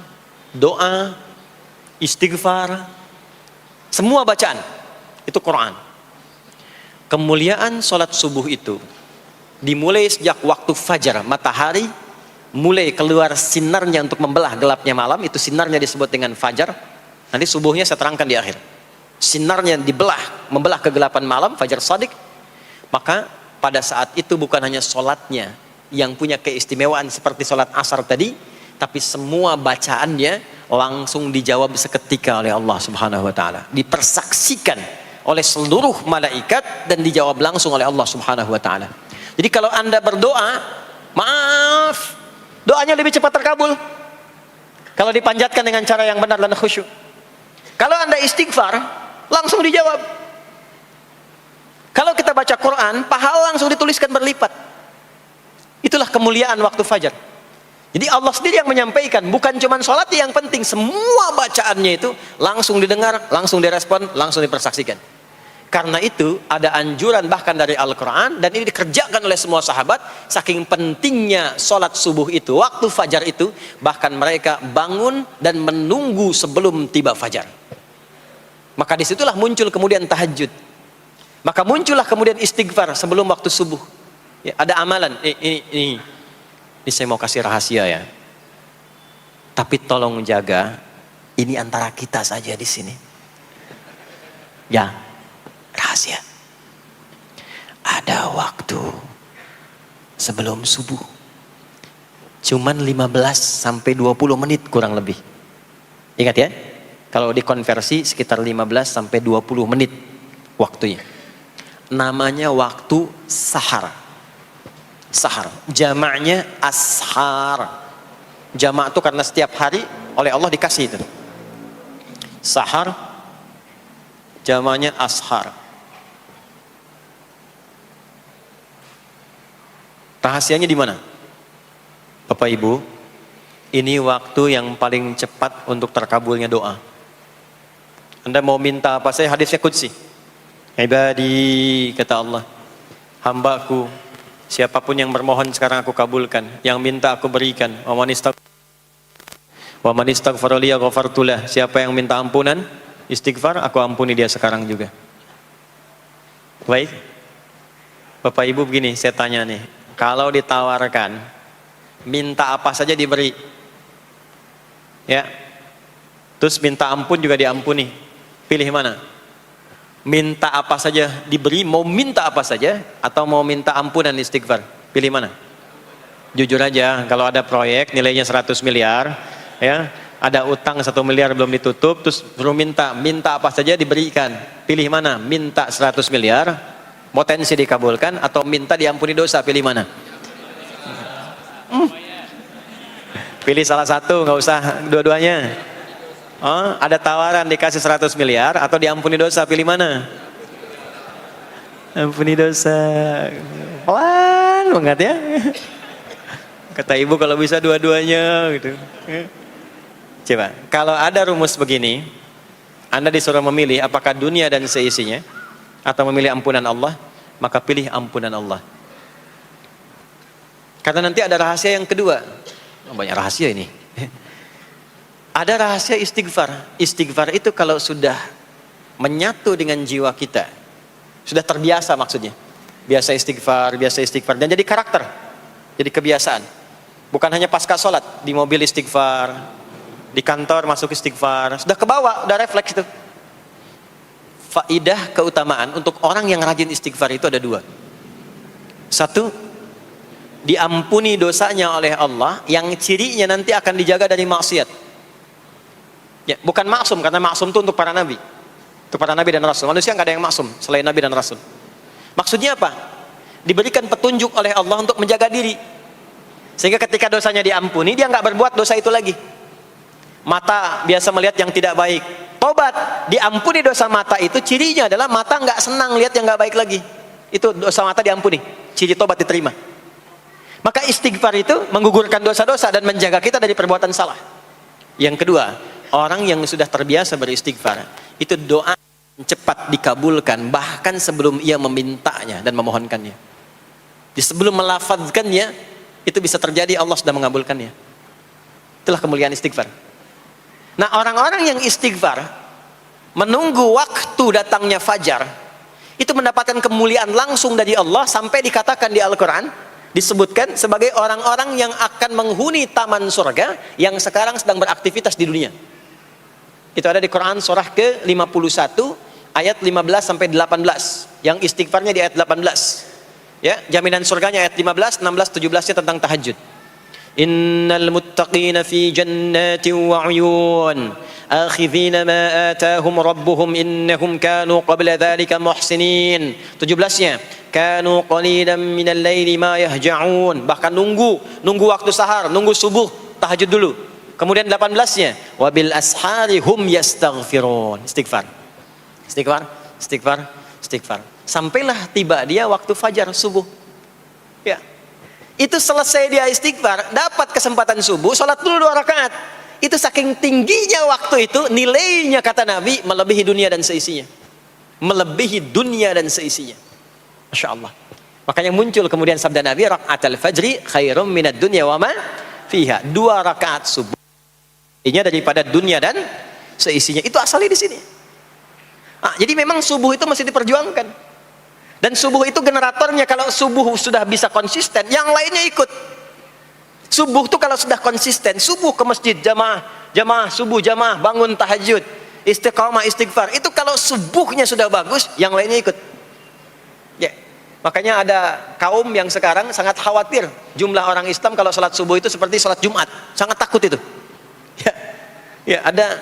doa, istighfar, semua bacaan itu Quran. Kemuliaan sholat subuh itu dimulai sejak waktu fajar, matahari mulai keluar sinarnya untuk membelah gelapnya malam, itu sinarnya disebut dengan fajar. Nanti subuhnya saya terangkan di akhir. Sinarnya membelah kegelapan malam, fajar shadiq. Maka pada saat itu bukan hanya sholatnya yang punya keistimewaan seperti sholat asar tadi, tapi semua bacaannya langsung dijawab seketika oleh Allah Subhanahu wa taala. Dipersaksikan oleh seluruh malaikat dan dijawab langsung oleh Allah Subhanahu wa taala. Jadi kalau Anda berdoa, maaf, doanya lebih cepat terkabul kalau dipanjatkan dengan cara yang benar dan khusyuk. Kalau Anda istighfar, langsung dijawab. Kalau kita baca Quran, pahala langsung dituliskan berlipat. Itulah kemuliaan waktu fajar. Jadi Allah sendiri yang menyampaikan, bukan cuma sholat yang penting, semua bacaannya itu langsung didengar, langsung direspon, langsung dipersaksikan. Karena itu ada anjuran bahkan dari Al-Quran, dan ini dikerjakan oleh semua sahabat, saking pentingnya sholat subuh itu, waktu fajar itu, bahkan mereka bangun dan menunggu sebelum tiba fajar. Maka disitulah muncul kemudian tahajud. Maka muncullah kemudian istighfar sebelum waktu subuh. Ya, ada amalan. Ini saya mau kasih rahasia ya. Tapi tolong jaga, ini antara kita saja di sini. Ya, rahasia. Ada waktu sebelum subuh. Cuman 15 sampai 20 menit kurang lebih. Ingat ya, kalau dikonversi sekitar 15 sampai 20 menit waktunya. Namanya waktu sahar. Sahar, jamaknya ashar. Jamak itu karena setiap hari oleh Allah dikasih itu. Sahar, jamaknya ashar. Rahasianya di mana? Bapak Ibu, ini waktu yang paling cepat untuk terkabulnya doa. Anda mau minta apa? Saya hadisnya qudsi. Ibadi, kata Allah, hambaku, siapapun yang bermohon sekarang aku kabulkan, yang minta aku berikan. Wa man istaghfara li ghafartu lah. Siapa yang minta ampunan, istighfar, aku ampuni dia sekarang juga. Baik. Bapak Ibu begini, saya tanya nih, kalau ditawarkan minta apa saja diberi. Ya. Terus minta ampun juga diampuni. Pilih mana? Minta apa saja diberi, mau minta apa saja, atau mau minta ampunan istighfar? Pilih mana? Jujur aja, kalau ada proyek nilainya 100 miliar, ya, ada utang 1 miliar belum ditutup, terus baru minta apa saja diberikan. Pilih mana? Minta 100 miliar, potensi dikabulkan, atau minta diampuni dosa? Pilih mana? Pilih salah satu, nggak usah dua-duanya. Oh, ada tawaran dikasih 100 miliar atau diampuni dosa, pilih mana? Ampuni dosa. Pelan banget ya. Kata ibu kalau bisa dua-duanya gitu. Coba, kalau ada rumus begini, Anda disuruh memilih apakah dunia dan seisinya atau memilih ampunan Allah, maka pilih ampunan Allah. Karena nanti ada rahasia yang kedua. Banyak rahasia ini. Ada rahasia istighfar. Istighfar itu kalau sudah menyatu dengan jiwa kita, sudah terbiasa maksudnya. Biasa istighfar, dan jadi karakter, jadi kebiasaan. Bukan hanya pasca sholat, di mobil istighfar, di kantor masuk istighfar, sudah kebawa, udah refleks itu. Faidah keutamaan untuk orang yang rajin istighfar itu ada dua. Satu, diampuni dosanya oleh Allah, yang cirinya nanti akan dijaga dari maksiat. Ya, bukan maksum, karena maksum itu untuk para nabi. Untuk para nabi dan rasul. Manusia nggak ada yang maksum selain nabi dan rasul. Maksudnya apa? Diberikan petunjuk oleh Allah untuk menjaga diri. Sehingga ketika dosanya diampuni, dia nggak berbuat dosa itu lagi. Mata biasa melihat yang tidak baik. Tobat, diampuni dosa mata itu, cirinya adalah mata nggak senang lihat yang nggak baik lagi. Itu dosa mata diampuni. Ciri tobat diterima. Maka istighfar itu menggugurkan dosa-dosa dan menjaga kita dari perbuatan salah. Yang kedua, orang yang sudah terbiasa beristighfar, itu doa cepat dikabulkan, bahkan sebelum ia memintanya dan memohonkannya. Di sebelum melafazkannya, itu bisa terjadi Allah sudah mengabulkannya. Itulah kemuliaan istighfar. Nah, orang-orang yang istighfar, menunggu waktu datangnya fajar, itu mendapatkan kemuliaan langsung dari Allah, sampai dikatakan di Al-Quran, disebutkan sebagai orang-orang yang akan menghuni taman surga, yang sekarang sedang beraktivitas di dunia. Itu ada di Quran surah ke-51 ayat 15 sampai 18. Yang istighfarnya di ayat 18. Ya, jaminan surganya ayat 15, 16, 17-nya tentang tahajud. Innal muttaqina fi jannatin wa 'uyun akhidhina ma atahum rabbuhum innahum kanu qabla dhalika muhsinin. 17-nya kanu qalilan minal laili ma yahja'un, bahkan nunggu waktu sahar, nunggu subuh, tahajud dulu. Kemudian 18-nya wabil ashari hum yastaghfirun, istighfar. Sampailah tiba dia waktu fajar subuh. Ya. Itu selesai dia istighfar, dapat kesempatan subuh, salat dulu 2 rakaat. Itu saking tingginya waktu itu, nilainya kata Nabi melebihi dunia dan seisinya. Melebihi dunia dan seisinya. Masya Allah. Makanya muncul kemudian sabda Nabi, raka'atul fajri khairum minad dunya wa ma fiha. 2 rakaat subuh ini daripada dunia dan seisinya. Itu asalnya di sini. Jadi memang subuh itu masih diperjuangkan. Dan subuh itu generatornya, kalau subuh sudah bisa konsisten, yang lainnya ikut. Subuh itu kalau sudah konsisten, subuh ke masjid jamaah subuh jamaah, bangun tahajud, istiqamah, istighfar. Itu kalau subuhnya sudah bagus, yang lainnya ikut. Ya. Makanya ada kaum yang sekarang sangat khawatir jumlah orang Islam kalau salat subuh itu seperti salat Jumat. Sangat takut itu. Ya, ada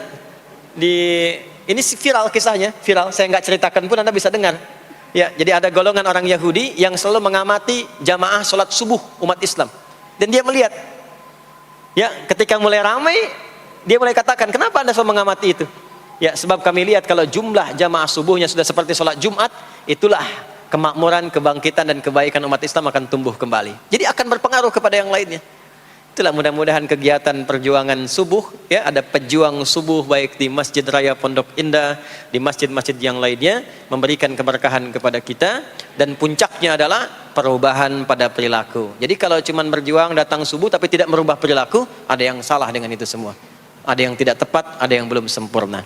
ini viral kisahnya, viral. Saya nggak ceritakan pun Anda bisa dengar. Ya, jadi ada golongan orang Yahudi yang selalu mengamati jamaah salat subuh umat Islam. Dan dia melihat, ya, ketika mulai ramai, dia mulai katakan, kenapa Anda selalu mengamati itu? Ya, sebab kami lihat kalau jumlah jamaah subuhnya sudah seperti sholat Jumat, itulah kemakmuran, kebangkitan, dan kebaikan umat Islam akan tumbuh kembali. Jadi akan berpengaruh kepada yang lainnya. Itulah mudah-mudahan kegiatan perjuangan subuh, ya, ada pejuang subuh baik di Masjid Raya Pondok Indah, di masjid-masjid yang lainnya, memberikan keberkahan kepada kita, dan puncaknya adalah perubahan pada perilaku. Jadi kalau cuma berjuang datang subuh tapi tidak merubah perilaku, ada yang salah dengan itu semua. Ada yang tidak tepat, ada yang belum sempurna.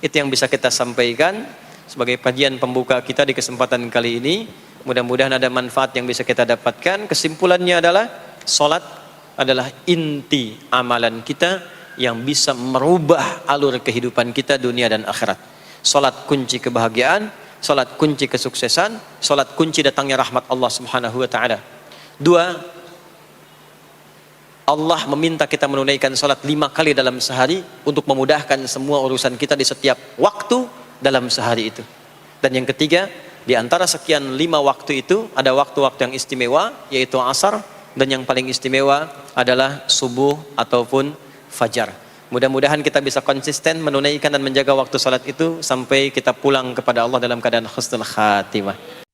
Itu yang bisa kita sampaikan sebagai kajian pembuka kita di kesempatan kali ini. Mudah-mudahan ada manfaat yang bisa kita dapatkan. Kesimpulannya adalah salat adalah inti amalan kita yang bisa merubah alur kehidupan kita dunia dan akhirat. Salat kunci kebahagiaan, salat kunci kesuksesan, salat kunci datangnya rahmat Allah Subhanahu wa taala. 2, Allah meminta kita menunaikan salat 5 kali dalam sehari untuk memudahkan semua urusan kita di setiap waktu dalam sehari itu. Dan yang ketiga, di antara sekian 5 waktu itu ada waktu-waktu yang istimewa, yaitu asar, dan yang paling istimewa adalah subuh ataupun fajar. Mudah-mudahan kita bisa konsisten menunaikan dan menjaga waktu salat itu sampai kita pulang kepada Allah dalam keadaan husnul khatimah.